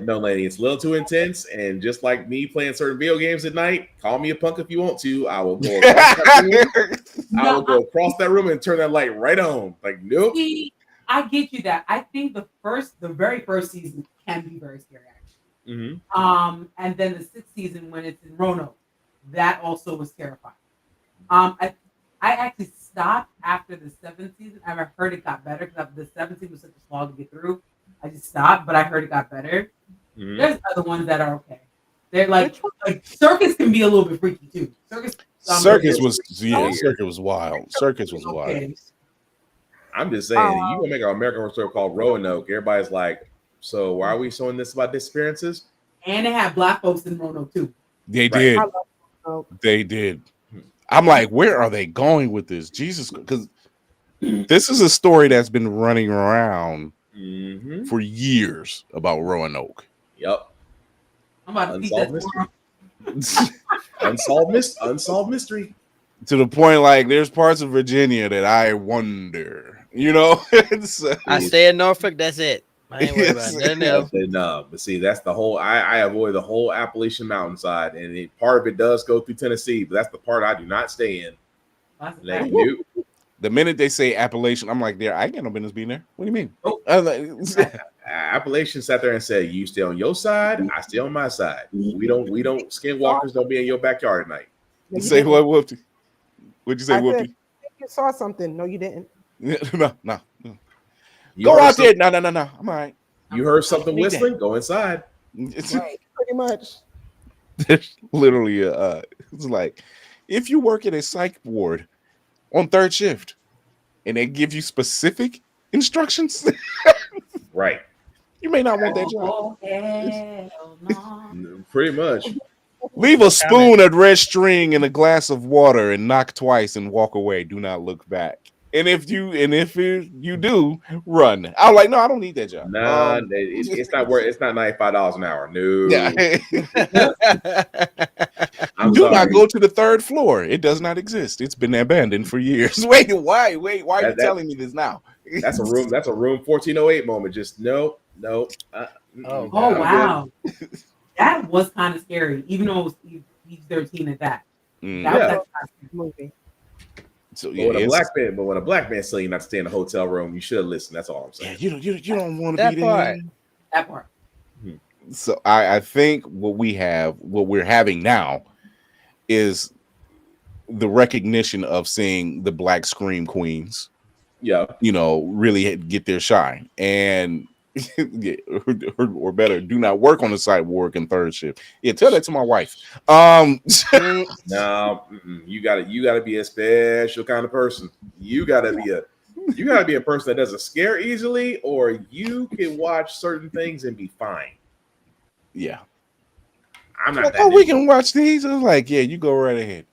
No, lady. It's a little too intense, and just like me playing certain video games at night, call me a punk if you want to. I will go across that room and turn that light right on. Like, nope. See, I get you that. I think the very first season can be very scary, actually. Mm-hmm. And then the 6th season when it's in Roanoke, that also was terrifying. I actually stopped after the 7th season. I heard it got better because the 7th season was such a slog to get through. I just stopped, but I heard it got better. Mm-hmm. There's other ones that are okay. They're like Circus can be a little bit freaky too. Circus was wild. Circus was wild. I'm just saying, you gonna make an American Horror Story called Roanoke. Everybody's like, so why are we showing this about disappearances? And they have black folks in Roanoke too. They did. They did. I'm like, where are they going with this? Jesus, because this is a story that's been running around for years about Roanoke. Yep. I'm about to unsolved mystery. To the point, like, there's parts of Virginia that I wonder, you know. I stay in Norfolk. That's it. I ain't worried about nothing else. But see, that's the whole. I avoid the whole Appalachian mountainside, and part of it does go through Tennessee, but that's the part I do not stay in. Like, the minute they say Appalachian, I'm like, I ain't got no business being there. What do you mean? Oh. Appalachian sat there and said, "You stay on your side, I stay on my side. We don't skinwalkers don't be in your backyard at night." Say what, Whoopty? What'd you say, Whoopty? You saw something. No, you didn't. No. Go out there. No. I'm all right. You heard something whistling? Go inside. Right, pretty much. There's literally it's like, if you work at a psych ward on 3rd shift and they give you specific instructions, right? You may not want that job. Oh, hell no. Pretty much. Leave a spoon, a red string, and a glass of water, and knock twice and walk away. Do not look back. And if you do, run. I'm like, no, I don't need that job. Nah, it's not worth. It's not $95 an hour. No. Yeah. I'm Do sorry. not go to the third floor. It does not exist. It's been abandoned for years. Wait, why are you telling me this now? That's a room 1408 moment. Just no. Oh wow. That was kind of scary, even though it was PG-13 at that. That was a movie. So when a black man saying you not to stay in a hotel room, you should listen. That's all I'm saying. Yeah, you don't want to be there. That part. So I think what we're having now is the recognition of seeing the black scream queens. Yeah, really get their shine, and or better, do not work on the sidewalk and third shift. Yeah, tell that to my wife. No, you gotta be a special kind of person. You gotta be a person that doesn't scare easily, or you can watch certain things and be fine. Yeah, I'm not. We can watch these. I was like, yeah, you go right ahead.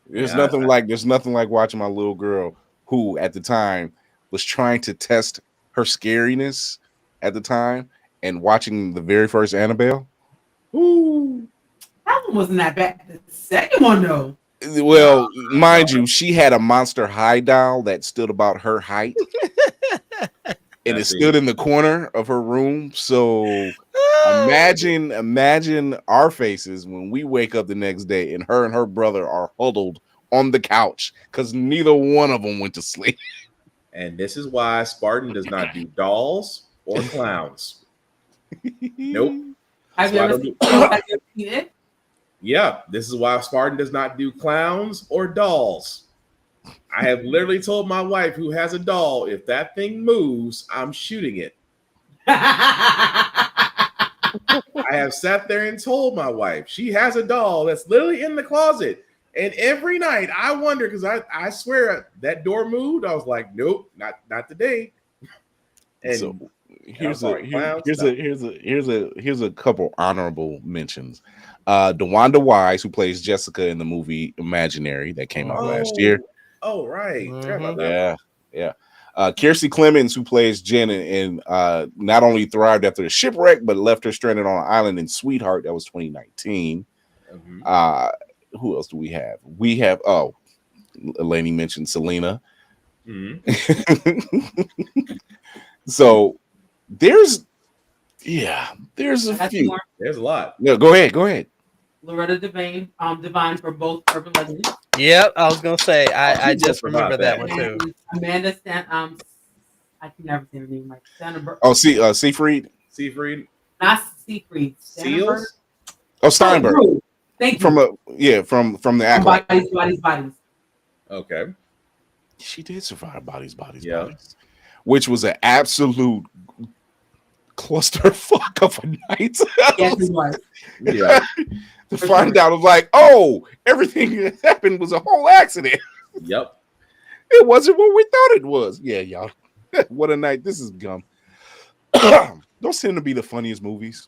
There's nothing like watching my little girl, who at the time was trying to test her scariness at the time, and watching the very first Annabelle. Ooh, that one wasn't that bad. The second one, though. Well, mind you, she had a Monster High doll that stood about her height, and it stood in the corner of her room. So imagine our faces when we wake up the next day and her brother are huddled on the couch because neither one of them went to sleep. And this is why Spartan does not do dolls or clowns. Nope. Have you ever seen it? Yeah, this is why Spartan does not do clowns or dolls. I have literally told my wife, who has a doll, if that thing moves, I'm shooting it. I have sat there and told my wife, she has a doll that's literally in the closet. And every night I wonder, because I swear that door moved. I was like, nope, not today. And so here's a couple honorable mentions. DeWanda Wise, who plays Jessica in the movie Imaginary that came out last year. Oh, right. Yeah. Kiersey Clemens, who plays Jen, and not only thrived after the shipwreck, but left her stranded on an island in Sweetheart. That was 2019. Who else do we have? We have, Eleni mentioned Selena. So there's a few. More. There's a lot. Yeah, go ahead. Loretta Devine for both Urban Legends. Yep, I was gonna say I just remember that one too. Amanda I can never say her name right. Seyfried. Not Seyfried. Seals. Oh, Steinberg. Thank you. From the Acolyte. Bodies. Okay. She did survive Bodies. Which was an absolute clusterfuck of a night. Yes, it was. Yeah. To find out, I was like, oh, everything that happened was a whole accident. Yep. It wasn't what we thought it was. Yeah, y'all. What a night this has become. Those tend to be the funniest movies.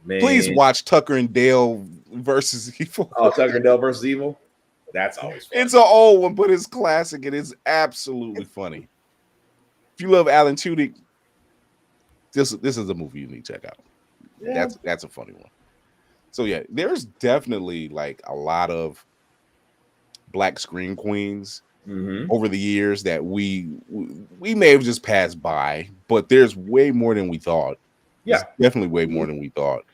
Man. Please watch Tucker and Dale versus Evil. Oh, Tucker and Dale versus Evil? That's always fun. It's an old one, but it's classic and it's absolutely funny. If you love Alan Tudyk, this is a movie you need to check out. Yeah. That's a funny one. So yeah, there's definitely like a lot of black screen queens over the years that we may have just passed by, but there's way more than we thought. Yeah, there's definitely way more than we thought.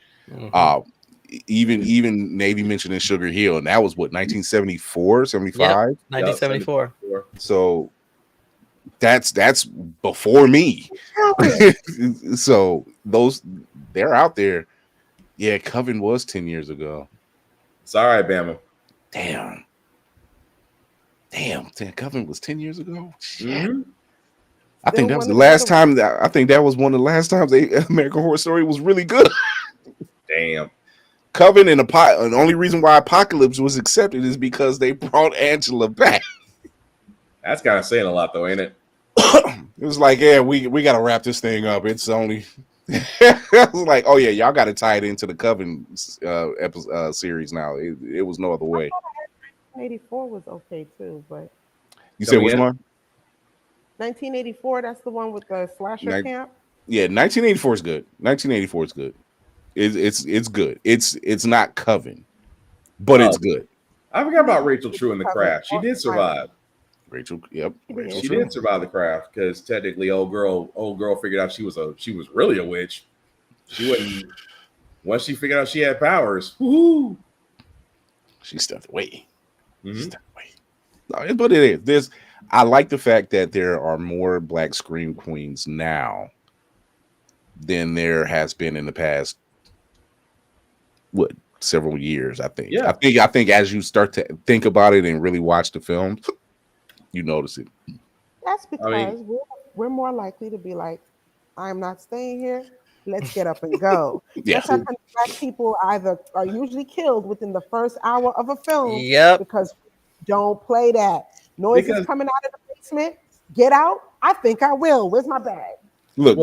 Even Navy mentioned in Sugar Hill, and that was what 1974, 75, 1974. So that's before me. So they're out there. Yeah, Coven was 10 years ago. It's all right, Bama. Damn, Coven was 10 years ago. Shit. I think that was the last time. I think that was one of the last times American Horror Story was really good. Damn. Coven and the only reason why Apocalypse was accepted is because they brought Angela back. That's kind of saying a lot, though, ain't it? It was like, yeah, we got to wrap this thing up. It's only. I was like, oh yeah, y'all got to tie it into the Coven series now. It was no other way. 1984 was okay too, but You said which one? 1984. That's the one with the slasher camp. Yeah, 1984 is good. 1984 is good. It's good. It's not Coven, but it's good. I forgot about Rachel True in The Craft. She did survive. Rachel, yep. Rachel She did survive The Craft because technically, old girl figured out she was really a witch. She wouldn't. Once she figured out she had powers, woohoo! She stepped away. No, but it is. I like the fact that there are more Black Scream Queens now than there has been in the past. Several years? I think. Yeah. I think as you start to think about it and really watch the film, you notice it. That's because we're more likely to be like, I'm not staying here. Let's get up and go. Yeah. That's how Black people either are usually killed within the first hour of a film. Yep. Because don't play that. Noises coming out of the basement. Get out. I think I will. Where's my bag? Look,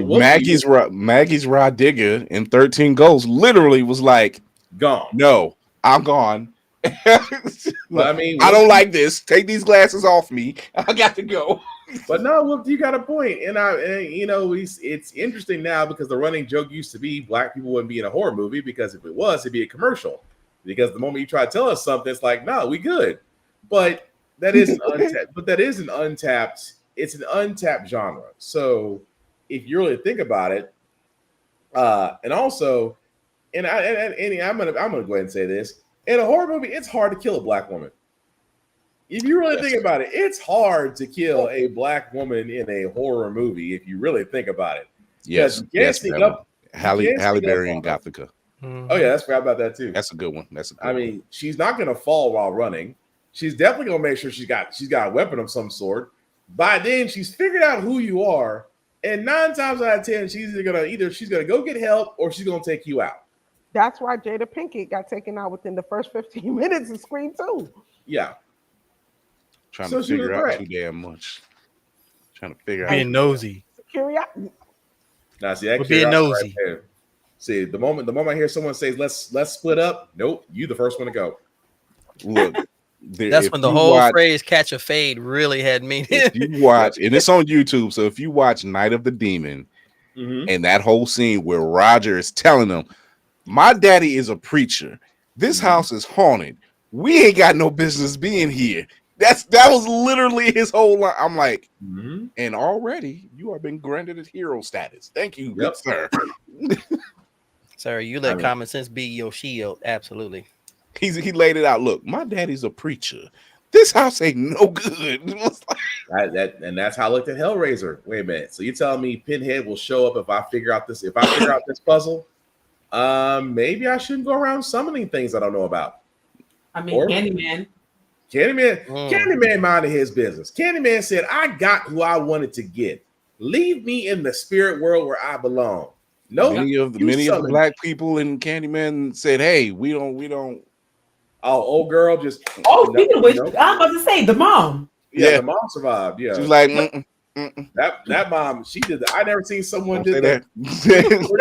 Maggie's Rod Digger in 13 Ghosts literally was like, gone. No, I'm gone. But I mean, I don't like this. Take these glasses off me. I got to go. But no, well, you got a point, and it's interesting now because the running joke used to be Black people wouldn't be in a horror movie because if it was, it'd be a commercial. Because the moment you try to tell us something, it's like, no, we good. But that is it's an untapped genre. So if you really think about it, and also, and I'm gonna go ahead and say this: in a horror movie, it's hard to kill a Black woman. If you really think about it, it's hard to kill a Black woman in a horror movie. If you really think about it, yes, Halle Berry and Gothica. Oh yeah, that's forgot about that too. That's a good one. I mean, she's not gonna fall while running. She's definitely gonna make sure she's got a weapon of some sort. By then, she's figured out who you are, and 9 times out of 10, she's gonna go get help or she's gonna take you out. That's why Jada Pinkett got taken out within the first 15 minutes of Scream 2. Yeah. Trying to figure out too damn much. Trying to figure out. Being nosy. Curiosity. Now, see, that being nosy. Right there. See, the moment I hear someone say, let's split up, nope, you the first one to go. Look. That's when the whole phrase "catch a fade" really had meaning. If you watch, and it's on YouTube, so if you watch Night of the Demon and that whole scene where Roger is telling them, "My daddy is a preacher. This house is haunted. We ain't got no business being here." That was literally his whole line. I'm like, and already you are being granted a hero status. Thank you, good sir. Sir, you let common sense be your shield. Absolutely. He laid it out. Look, my daddy's a preacher. This house ain't no good. And that's how I looked at Hellraiser. Wait a minute. So you telling me Pinhead will show up if I figure out this puzzle? Maybe I shouldn't go around summoning things I don't know about. I mean, Candyman minded his business. Candyman said, "I got who I wanted to get. Leave me in the spirit world where I belong." No, many of the Black people in Candyman said, "Hey, we don't." Oh, old girl just. Speaking of which, I'm about to say the mom. Yeah, the mom survived. Yeah, she was like, that mom. She did that. I never seen someone do that.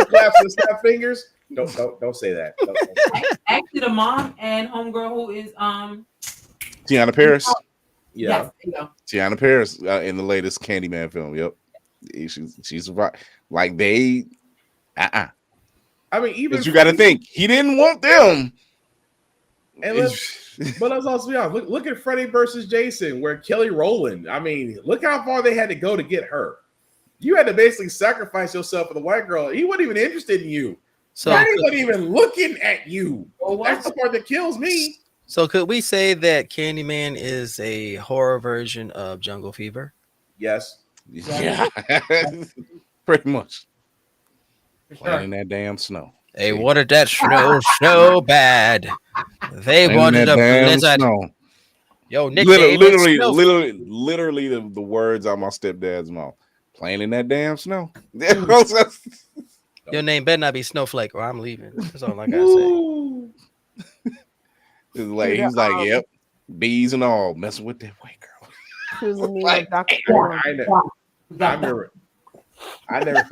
Claps and snap fingers. Don't say that. Don't. Actually, the mom and homegirl who is Tiana Paris. Yeah, yes, Tiana Paris in the latest Candyman film. Yep, she's like they. I mean, even you got to think he didn't want them. And let's also be honest. Look at Freddy versus Jason, where Kelly Rowland. I mean, look how far they had to go to get her. You had to basically sacrifice yourself for the white girl. He wasn't even interested in you. So he wasn't even looking at you. That's the part that kills me. So could we say that Candyman is a horror version of Jungle Fever? Yes. Yeah. Pretty much. Playing in that damn snow. They wanted that snow so bad. They wanted a blizzard. Yo, Nick, literally the words on my stepdad's mouth. Playing in that damn snow. Your name better not be Snowflake, or I'm leaving. That's all I gotta say. He's like, yep, bees and all, messing with that white girl. She was in need Like, of Dr. I never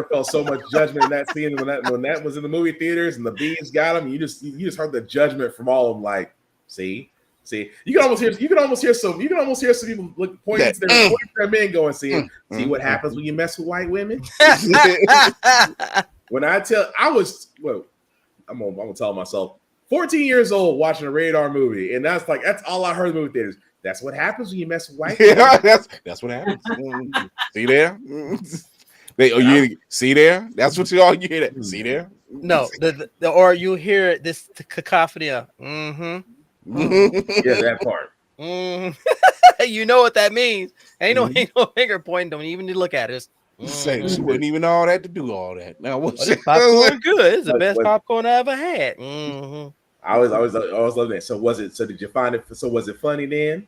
felt so much judgment in that scene when that was in the movie theaters and the bees got him. You just heard the judgment from all of them. Like, see, you can almost hear some people pointing to their men going, see what happens when you mess with white women. When I'm gonna tell myself 14 years old watching a rated R movie, and that's all I heard in the movie theaters. That's what happens when you mess with white women. Yeah, that's what happens. See there? See there? That's what you hear that. See there? No, or you hear this cacophony of Yeah, that part. You know what that means. Ain't no finger pointing. Don't even need to look at it. Say she wouldn't even all that to do all that. Now what's popcorn good? It's the best popcorn I ever had. I always love that. So did you find it? So was it funny then?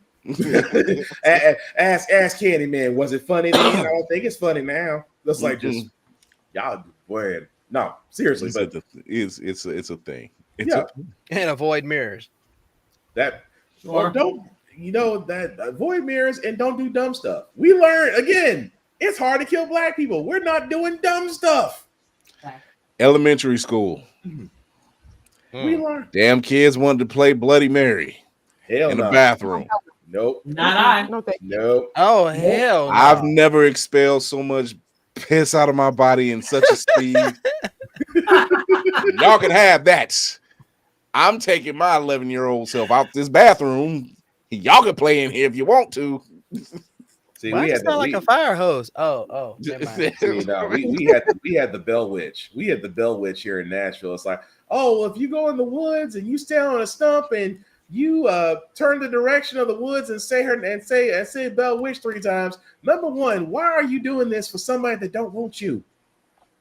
ask Candy Man, was it funny then? I don't think it's funny now. That's like just y'all boy. No, seriously, it's a thing. And avoid mirrors. Don't avoid mirrors and don't do dumb stuff. We learn again. It's hard to kill black people. We're not doing dumb stuff. Elementary school. We learned. Damn kids wanted to play Bloody Mary in the bathroom. Nope. Not I. Nope. Oh hell! No. I've never expelled so much piss out of my body in such a speed. Y'all can have that. I'm taking my 11-year-old self out this bathroom. Y'all can play in here if you want to. See, we had like a fire hose. Oh. See, no, we had the Bell Witch. We had the Bell Witch here in Nashville. It's like, oh, if you go in the woods and you stand on a stump and you turn the direction of the woods and say Bell Witch 3 times. Number one, why are you doing this for somebody that don't want you?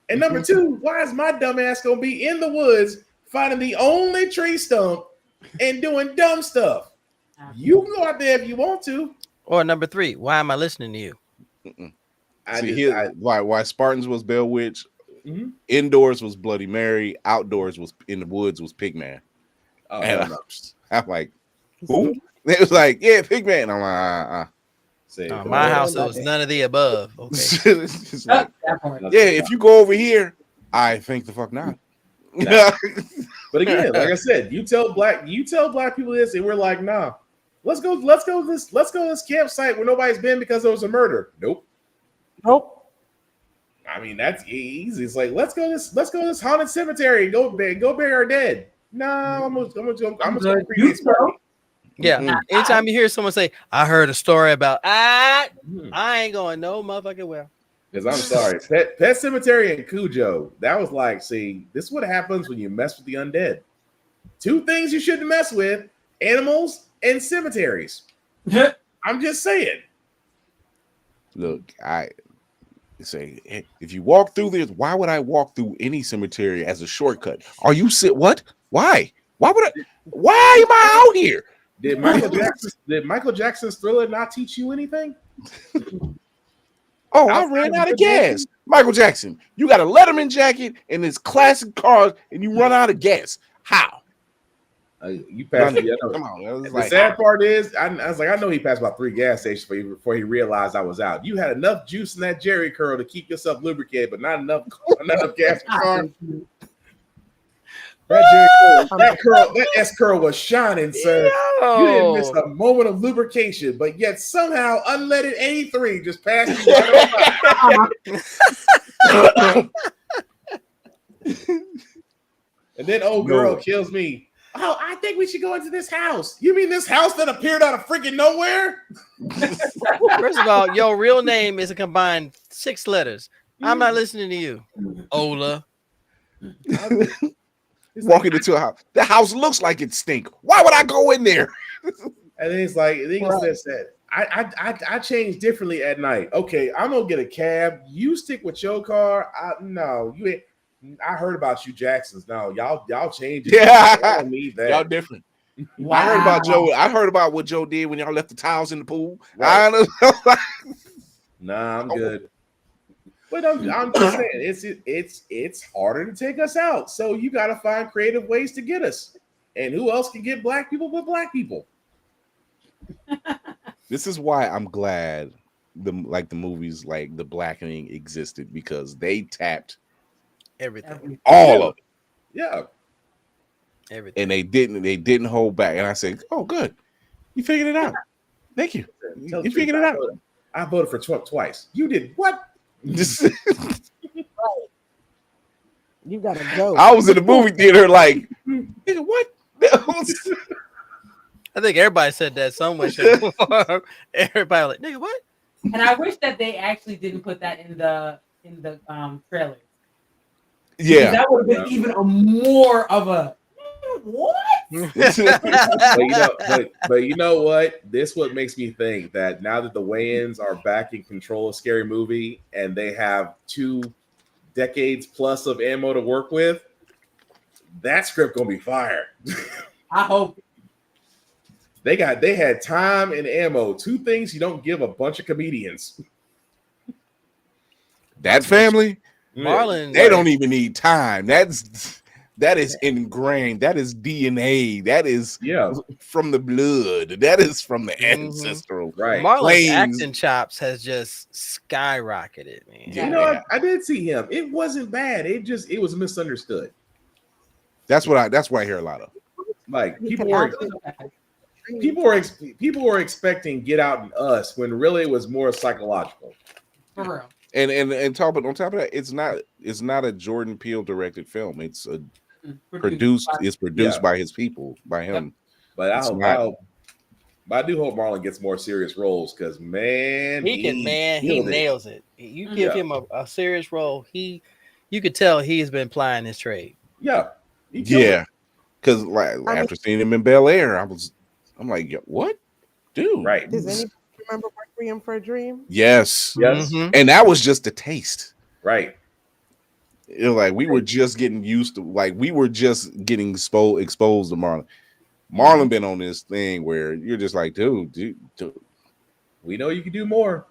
And number 2, why is my dumb ass gonna be in the woods finding the only tree stump and doing dumb stuff? You can go out there if you want to. Or number 3, why am I listening to you? Why Spartans was Bell Witch, indoors was Bloody Mary, outdoors was in the woods was Pigman. Oh, and I'm like, who? It was like, yeah, Pigman. I'm like, my house was none of the above. Okay. Like, yeah, if you go over here, I think the fuck not. Nah. But again, like I said, you tell black people this, and we're like, nah. Let's go to this campsite where nobody's been because there was a murder. Nope. I mean, that's easy. It's like let's go to this haunted cemetery and go bury our dead. No, I'm gonna create a Yeah. Anytime you hear someone say, I heard a story about I ain't going no motherfucking well. Because I'm sorry. Pet Cemetery and Cujo, that was like, see, this is what happens when you mess with the undead. 2 things you shouldn't mess with: animals and cemeteries. I'm just saying. Look, I say if you walk through this, why would I walk through any cemetery as a shortcut? Are you what? Why? Why am I out here? Did Michael Jackson's Thriller not teach you anything? Oh, I ran out of gas. Michael Jackson, you got a Letterman jacket and this classic cars, and you run out of gas. How? You passed me. Come on. The sad part is, I was like, I know he passed about 3 gas stations before he realized I was out. You had enough juice in that Jerry curl to keep yourself lubricated, but not enough gas for car. That S curl was shining, sir. Yo. You didn't miss a moment of lubrication, but yet somehow unleaded 83 just passed you right on by. And then old girl kills me. Oh, I think we should go into this house. You mean this house that appeared out of freaking nowhere? First of all, your real name is a combined 6 letters. I'm not listening to you, Ola. Walking into a house. The house looks like it stink. Why would I go in there? And then it's like, he said, I change differently at night. Okay, I'm gonna get a cab. You stick with your car. No, you ain't. I heard about you, Jacksons. No, y'all change it. Yeah, I don't need that. Y'all different. Wow. I heard about Joe. I heard about what Joe did when y'all left the towels in the pool. Right. Nah, I'm good. But I'm just saying, it's harder to take us out. So you got to find creative ways to get us. And who else can get black people but black people? This is why I'm glad the movies like The Blackening existed, because they tapped Everything. all of it. Yeah. Everything. And they didn't hold back. And I said, oh, good. You figured it out. Thank you. You figured it out. I voted for Trump twice. You did what? You gotta go. I was in the movie theater like, nigga, what? I think everybody said that somewhere. Everybody like, nigga, what? And I wish that they actually didn't put that in the trailer. Yeah, that would have been even a more of a what? but you know what? This what makes me think that now that the Wayans are back in control of Scary Movie and they have 2 decades plus of ammo to work with, that script gonna be fire. I hope. They had time and ammo, 2 things you don't give a bunch of comedians. That family, Marlon, they don't even need time. That is ingrained. That is DNA. That is from the blood. That is from the ancestral. Right. Marlon's acting chops has just skyrocketed, man. You know, I did see him. It wasn't bad. It was misunderstood. That's why I hear a lot of. Like people were expecting Get Out and Us when really it was more psychological. For real. And on top of that, it's not a Jordan Peele directed film. It's produced by his people, by him. But I do hope Marlon gets more serious roles, because man, he nails it. You give him a serious role, you could tell he's been plying his trade. Yeah. Because after seeing him in Bel Air, I'm like, what, dude? Right. Does anybody remember Requiem for a Dream? Yes. Mm-hmm. And that was just a taste. Right. It was like we were just getting used to, like we were just getting exposed to Marlon. Marlon been on this thing where you're just like, dude. We know you can do more.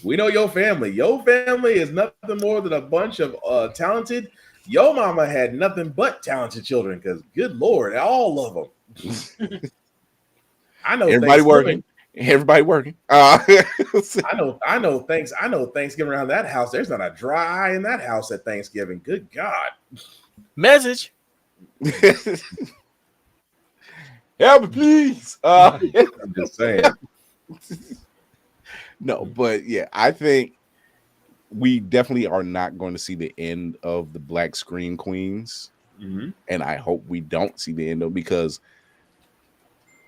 We know your family. Your family is nothing more than a bunch of talented. Your mama had nothing but talented children, because good Lord, all of them. I know everybody working. I know Thanksgiving around that house. There's not a dry eye in that house at Thanksgiving. Good God. Message. Help me, please. I'm just saying. No, but yeah, I think we definitely are not going to see the end of the Black Screen Queens. Mm-hmm. And I hope we don't see the end of, because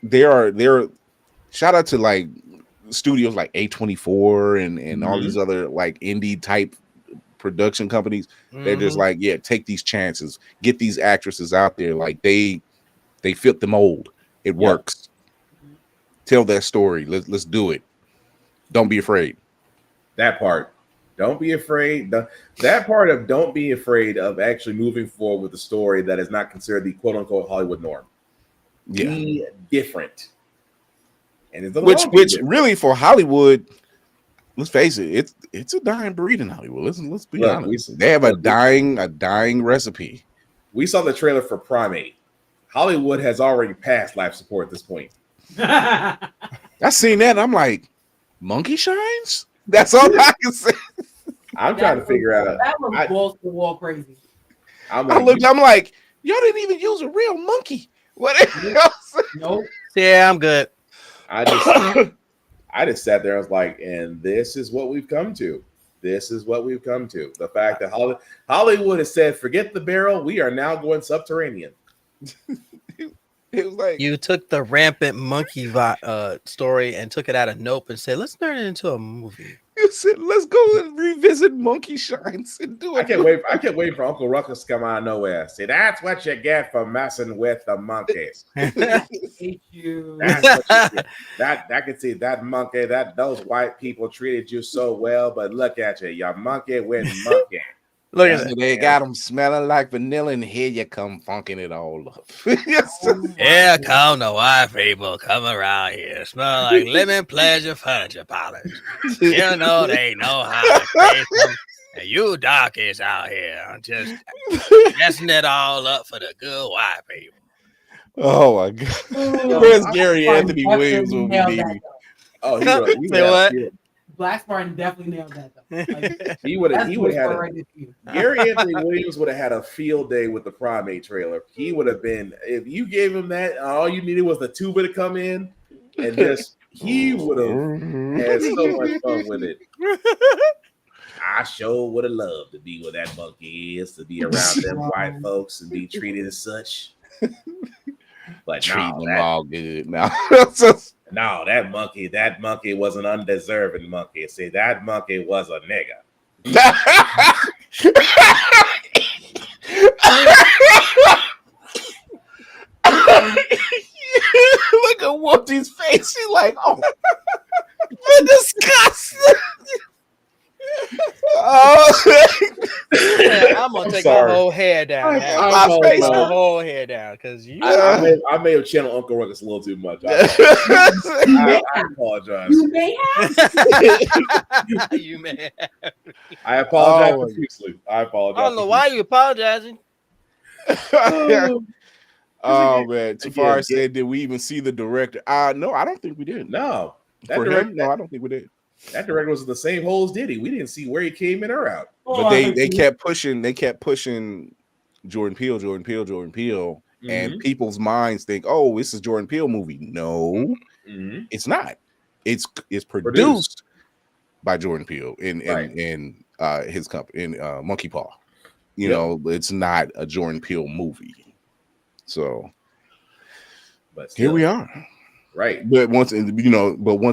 there are shout out to like studios like A24 and all these other like indie type production companies. They're just like, yeah, take these chances, get these actresses out there. Like they fit the mold. It works. Tell that story. Let's do it. Don't be afraid. That part. Don't be afraid. That part of don't be afraid of actually moving forward with a story that is not considered the quote unquote Hollywood norm. Yeah. Be different. And which really for Hollywood, let's face it, it's a dying breed in Hollywood. Let's be honest. They have a dying recipe. We saw the trailer for Primate. Hollywood has already passed life support at this point. I seen that and I'm like, monkey shines? That's all I can say. I'm trying to figure out. That was wall to wall crazy. I'm like, y'all didn't even use a real monkey. What else? Nope. Yeah, I'm good. I just sat there and was like, and this is what we've come to. This is what we've come to. The fact that Hollywood has said, forget the barrel. We are now going subterranean. It was like, you took the rampant monkey story and took it out of Nope and said, let's turn it into a movie. You said, let's go and revisit Monkey Shines and do it. I can't wait for Uncle Ruckus to come out of nowhere. See, that's what you get for messing with the monkeys. Hate you. That's what you get. I can see that monkey, those white people treated you so well, but look at you, your monkey with monkey. Look at that. They got them smelling like vanilla, and here you come funking it all up. Here come the white people come around here. Smell like lemon pleasure furniture polish. You know they know how to taste them. And you darkies out here just messing it all up for the good white people. Oh my God. Where's Gary Anthony Williams will be needing? Oh, he would Say what? Black Spartan definitely nailed that though. Like, he would have had right there for you. Gary Anthony Williams would have had a field day with the Primate trailer. He would have been, if you gave him that, all you needed was the tuba to come in, and just he would have had so much fun with it. I sure would have loved to be where that monkey is, to be around them white folks and be treated as such. But treating no, them all good now. No, that monkey was an undeserving monkey. See, that monkey was a nigga. Look at Whoopi's face. She's like, oh, disgusting. I'm gonna take my whole hair down. My whole hair down because you. I may have channeled Uncle Ruckus a little too much. I apologize. You may have. You may have. I apologize profusely. I apologize. I don't know why you apologizing. Oh man, Tafari said, did we even see the director? No, I don't think we did. No, I don't think we did. That director was in the same hole as Diddy. We didn't see where he came in or out. But they kept pushing Jordan Peele, and people's minds think, oh, this is Jordan Peele movie. No, it's not. It's produced by Jordan Peele in his company in Monkey Paw. You know, it's not a Jordan Peele movie. So, but still, here we are, right? But once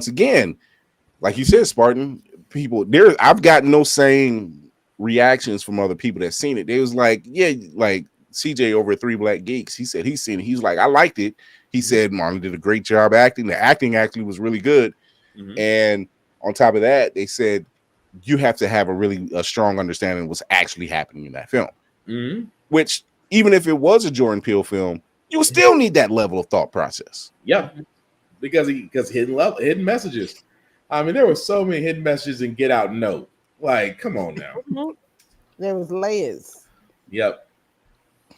again, like you said, Spartan, I've gotten no same reactions from other people that seen it. They was like, yeah, like CJ over at 3 Black Geeks. He said he's seen it. He's like, I liked it. He said Marlon did a great job acting. The acting actually was really good. And on top of that, they said you have to have a strong understanding of what's actually happening in that film. Which, even if it was a Jordan Peele film, you still need that level of thought process. Yeah, because hidden messages. I mean, there were so many hidden messages in Get Out Note. Like, come on now. There was layers. Yep.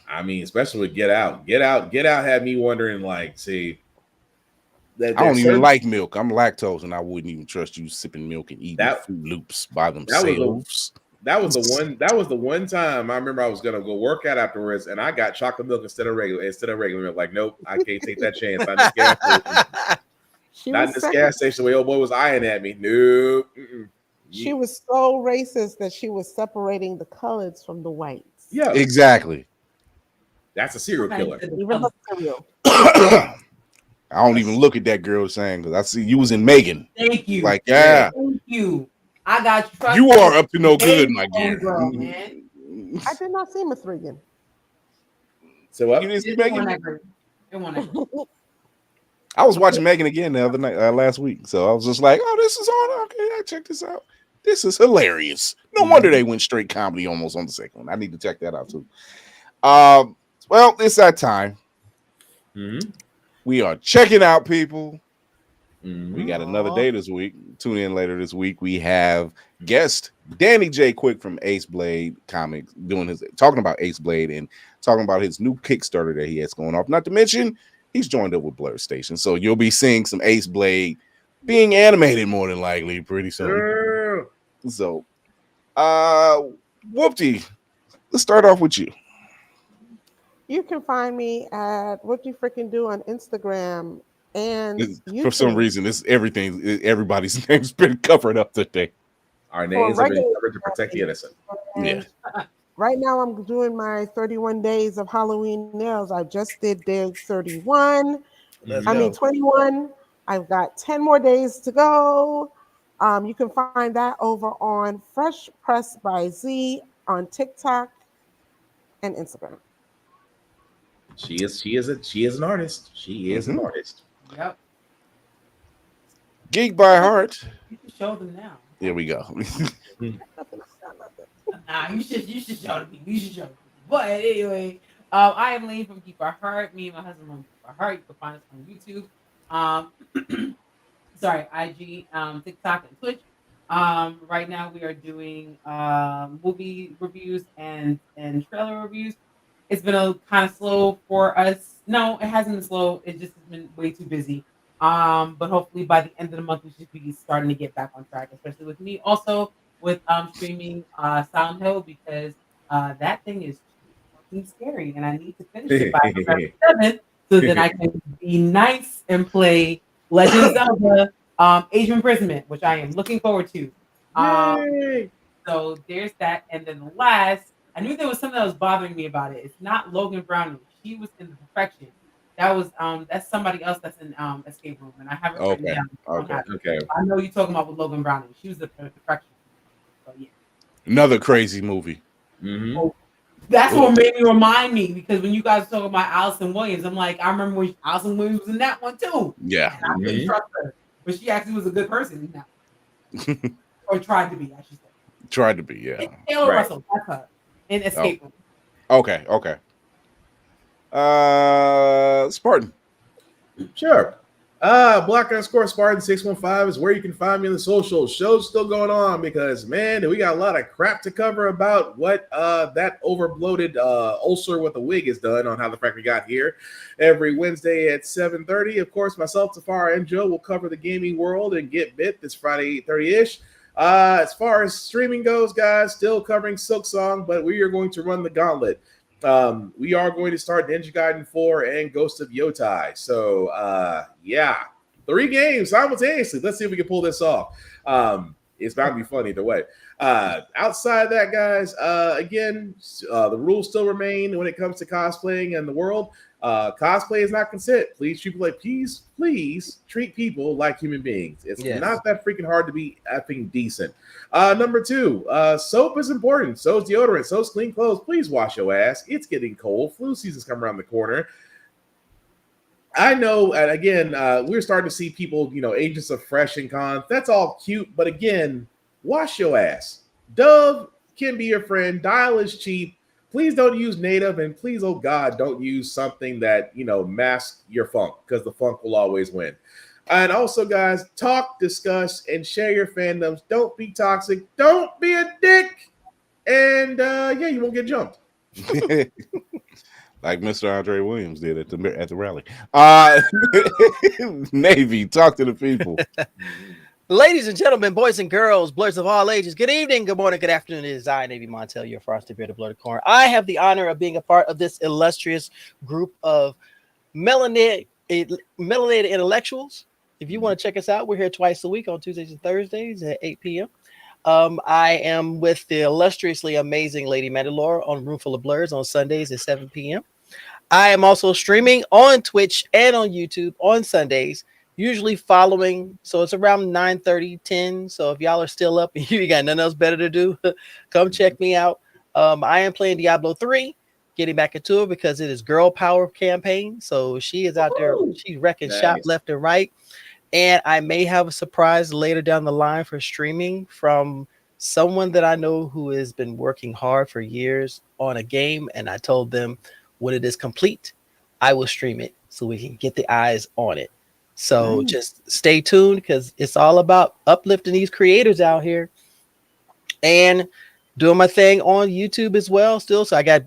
I mean, especially with Get Out. Get Out had me wondering, like, see, I don't even like milk. I'm lactose, and I wouldn't even trust you sipping milk and eating Fruit Loops by themselves. That was the one time I remember I was gonna go work out afterwards, and I got chocolate milk instead of regular milk. Like, nope, I can't take that chance. Not in this gas station where old boy was eyeing at me. Nope. She was so racist that she was separating the colors from the whites. Yeah, exactly. That's a serial killer. I don't even look at that girl saying, because I see you was in Megan. Thank you. Like, yeah. Thank you. I got trust. You are up to no good, my dear. Girl, man. I did not see Miss Regan. So what? You didn't see Megan? I was watching Megan again the other night, last week. So I was just like, oh, this is on. Okay, I check this out. This is hilarious. No wonder they went straight comedy almost on the second one. I need to check that out too. Well, it's that time. We are checking out, people. We got another day this week. Tune in later this week. We have guest Danny J. Quick from Ace Blade Comics talking about Ace Blade and talking about his new Kickstarter that he has going off. Not to mention, he's joined up with Blerd Station. So you'll be seeing some Ace Blade being animated more than likely pretty soon. So, Whoopty, let's start off with you. You can find me at What You Freaking Do on Instagram and YouTube. For some reason, everybody's name's been covered up today. Our names have been covered to protect the innocent. Yeah. Right now, I'm doing my 31 days of Halloween nails. I just did day 31. 21. I've got 10 more days to go. You can find that over on Fresh Press by Z on TikTok and Instagram. She is an artist. She is an artist. Yep. Geek by heart. You can show them now. There we go. Nah, you should show them. You should show them. But anyway, I am Lane from Geek by Heart. Me and my husband run Geek by Heart. You can find us on YouTube. IG, TikTok, and Twitch. Right now we are doing movie reviews and trailer reviews. It's been a kind of slow for us. No, it hasn't been slow. It just has been way too busy. But hopefully by the end of the month, we should be starting to get back on track, especially with me. Also with streaming Silent Hill, because that thing is fucking scary, and I need to finish it by November 7th so that I can be nice and play Legend of Zelda Age of Imprisonment, which I am looking forward to. So there's that. And then the last, I knew there was something that was bothering me about it. It's not Logan Browning. She was in the Perfection. That was that's somebody else that's in Escape Room, and I have it written down. Okay. I know you're talking about with Logan Browning. She was the Perfection. So yeah. Another crazy movie. Mm-hmm. Oh, that's what made me remind me, because when you guys talk about Allison Williams, I'm like, I remember when Allison Williams was in that one too. Yeah. And I couldn't trust her, but she actually was a good person in that one. Or tried to be, I should say. Tried to be, yeah. And Taylor Russell, that's her in Escape Room. Okay. Spartan. Sure. Black_Spartan 615 is where you can find me in the social. Show's still going on because, man, we got a lot of crap to cover about what that over-bloated ulcer with a wig has done on how the fact we got here. Every Wednesday at 7:30. Of course, myself, Tafara, and Joe will cover the gaming world and Get Bit this Friday 8:30-ish. As far as streaming goes, guys, still covering Silk Song, but we are going to run the gauntlet. We are going to start Ninja Gaiden 4 and Ghost of Yotai. So, yeah, 3 games simultaneously. Let's see if we can pull this off. It's bound to be fun either way. Outside that, guys, again, the rules still remain when it comes to cosplaying in the world. Cosplay is not consent. Please treat people like human beings. It's not that freaking hard to be effing decent. Number 2, soap is important. So is deodorant. So is clean clothes. Please wash your ass. It's getting cold. Flu season's coming around the corner. I know, and again, we're starting to see people, Agents of S.H.I.E.L.D. and cons. That's all cute, but again, wash your ass. Dove can be your friend. Dial is cheap. Please don't use native, and please, oh God, don't use something that, masks your funk, because the funk will always win. And also, guys, talk, discuss, and share your fandoms. Don't be toxic. Don't be a dick. And, you won't get jumped. Like Mr. Andre Williams did at the rally. Navy, talk to the people. Ladies and gentlemen, boys and girls, Blerds of all ages, good evening, good morning, good afternoon. It is I, Navy Montel, your frosted bearded Blerd corn. I have the honor of being a part of this illustrious group of melanated intellectuals. If you want to check us out, we're here twice a week on Tuesdays and Thursdays at 8 p.m. I am with the illustriously amazing Lady Mandalore on Roomful of Blerds on Sundays at 7 p.m. I am also streaming on Twitch and on YouTube on Sundays, usually following, so it's around 9:30, 10. So if y'all are still up and you got nothing else better to do, come check me out. I am playing Diablo 3, getting back into it because it is girl power campaign. So she is out there, she's wrecking shop left and right. And I may have a surprise later down the line for streaming from someone that I know who has been working hard for years on a game. And I told them when it is complete, I will stream it so we can get the eyes on it. So just stay tuned because it's all about uplifting these creators out here and doing my thing on YouTube as well still. So I got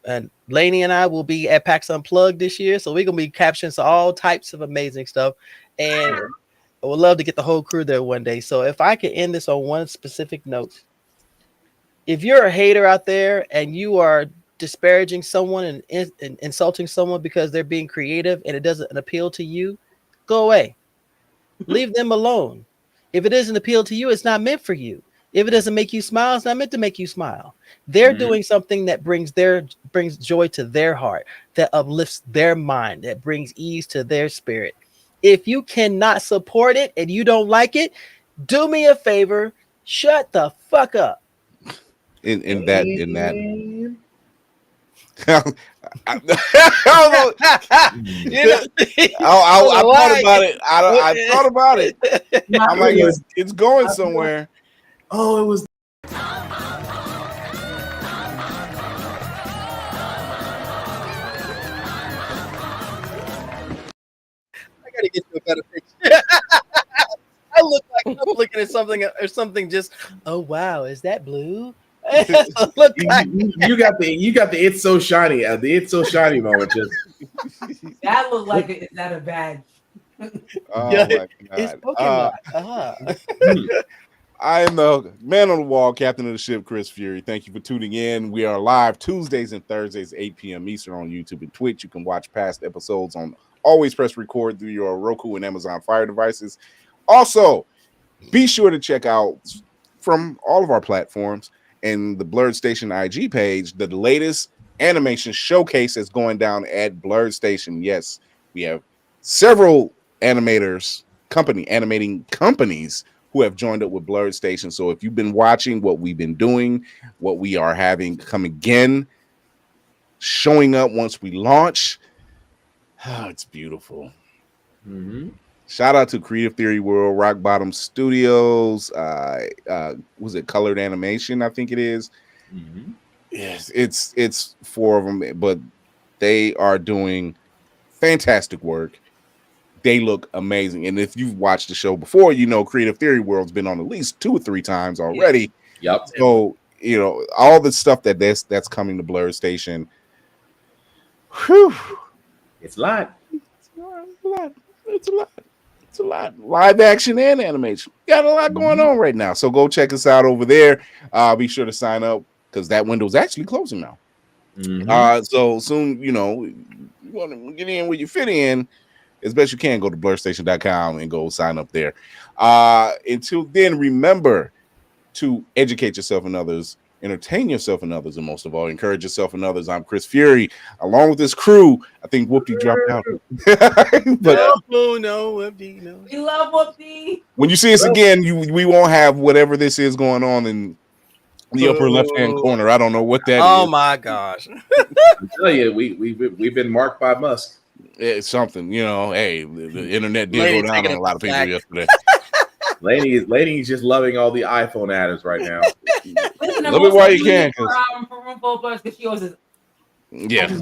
and Lainey and I will be at PAX Unplugged this year. So we're going to be capturing all types of amazing stuff. And I would love to get the whole crew there one day. So if I could end this on one specific note, if you're a hater out there and you are disparaging someone and insulting someone because they're being creative and it doesn't appeal to you, go away. Leave them alone. If it doesn't appeal to you, it's not meant for you. If it doesn't make you smile, it's not meant to make you smile. They're doing something that brings joy to their heart, that uplifts their mind, that brings ease to their spirit. If you cannot support it and you don't like it, do me a favor, shut the fuck up. In that I thought about it. I thought about it. I'm like, it's going somewhere. Oh, it was. I gotta get you a better picture. I look like I'm looking at something or something. Just oh wow, is that blue? Look like you got the it's so shiny, the it's so shiny moment. Just that looked like is that a badge? Oh Yeah, my it's god. Pokemon. I am the man on the wall, captain of the ship, Chris Fury. Thank you for tuning in. We are live Tuesdays and Thursdays, 8 p.m. Eastern on YouTube and Twitch. You can watch past episodes on Always Press Record through your Roku and Amazon Fire devices. Also, be sure to check out from all of our platforms and the Blerd Station IG page, the latest animation showcase that's going down at Blerd Station. Yes, we have several animating companies who have joined up with Blerd Station. So if you've been watching what we've been doing, what we are having come again, showing up once we launch, it's beautiful. Mm-hmm. Shout out to Creative Theory World, Rock Bottom Studios. Was it Colored Animation? I think it is. Mm-hmm. Yes, it's four of them, but they are doing fantastic work. They look amazing, and if you've watched the show before, you know Creative Theory World's been on at least 2 or 3 times already. Yep. So you know all the stuff that's coming to Blerd Station. Whew. It's a lot. It's a lot. It's a lot. Live action and animation. Got a lot going on right now. So go check us out over there. Be sure to sign up because that window is actually closing now. Mm-hmm. So soon, you know, you want to get in where you fit in as best you can. Go to blerdstation.com and go sign up there. Until then, remember to educate yourself and others, entertain yourself and others, and most of all, encourage yourself and others. I'm Chris Fury, along with this crew. I think Whoopty dropped out. But No, Whoopty, no. We love Whoopty. when you see us again, we won't have whatever this is going on in the upper left-hand corner. I don't know what that is. Oh my gosh. I tell you, we've been marked by Musk. It's something, you know. Hey, the internet did go down on a lot of people yesterday. Lainey's just loving all the iPhone ads right now. Listen, Love it while you can. For Roomful of Blurs, because she always is. Yeah.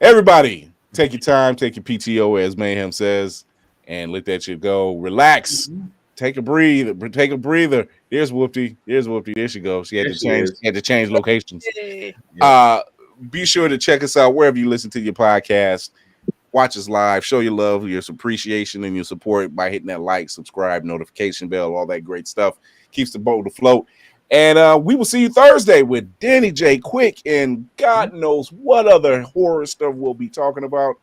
Everybody, take your time, take your PTO, as Mayhem says, and let that shit go. Relax. Take a breather. There's Whoopty. There she goes. She had to change locations. Be sure to check us out wherever you listen to your podcast. Watch us live. Show your love, your appreciation, and your support by hitting that like, subscribe, notification bell, all that great stuff. Keeps the boat afloat. And we will see you Thursday with Danny J. Quick and God knows what other horror stuff we'll be talking about.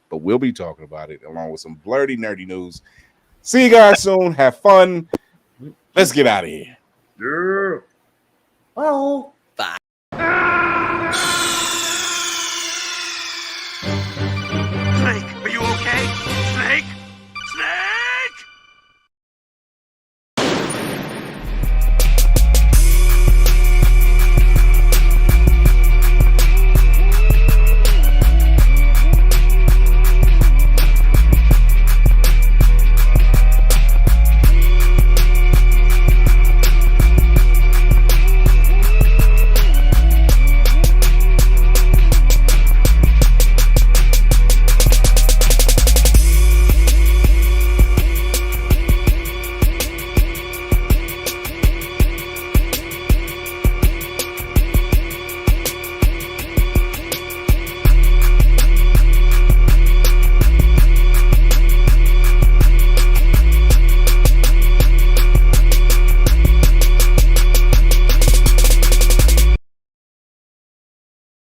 But we'll be talking about it along with some blerdy, nerdy news. See you guys soon. Have fun. Let's get out of here. Yeah. Well.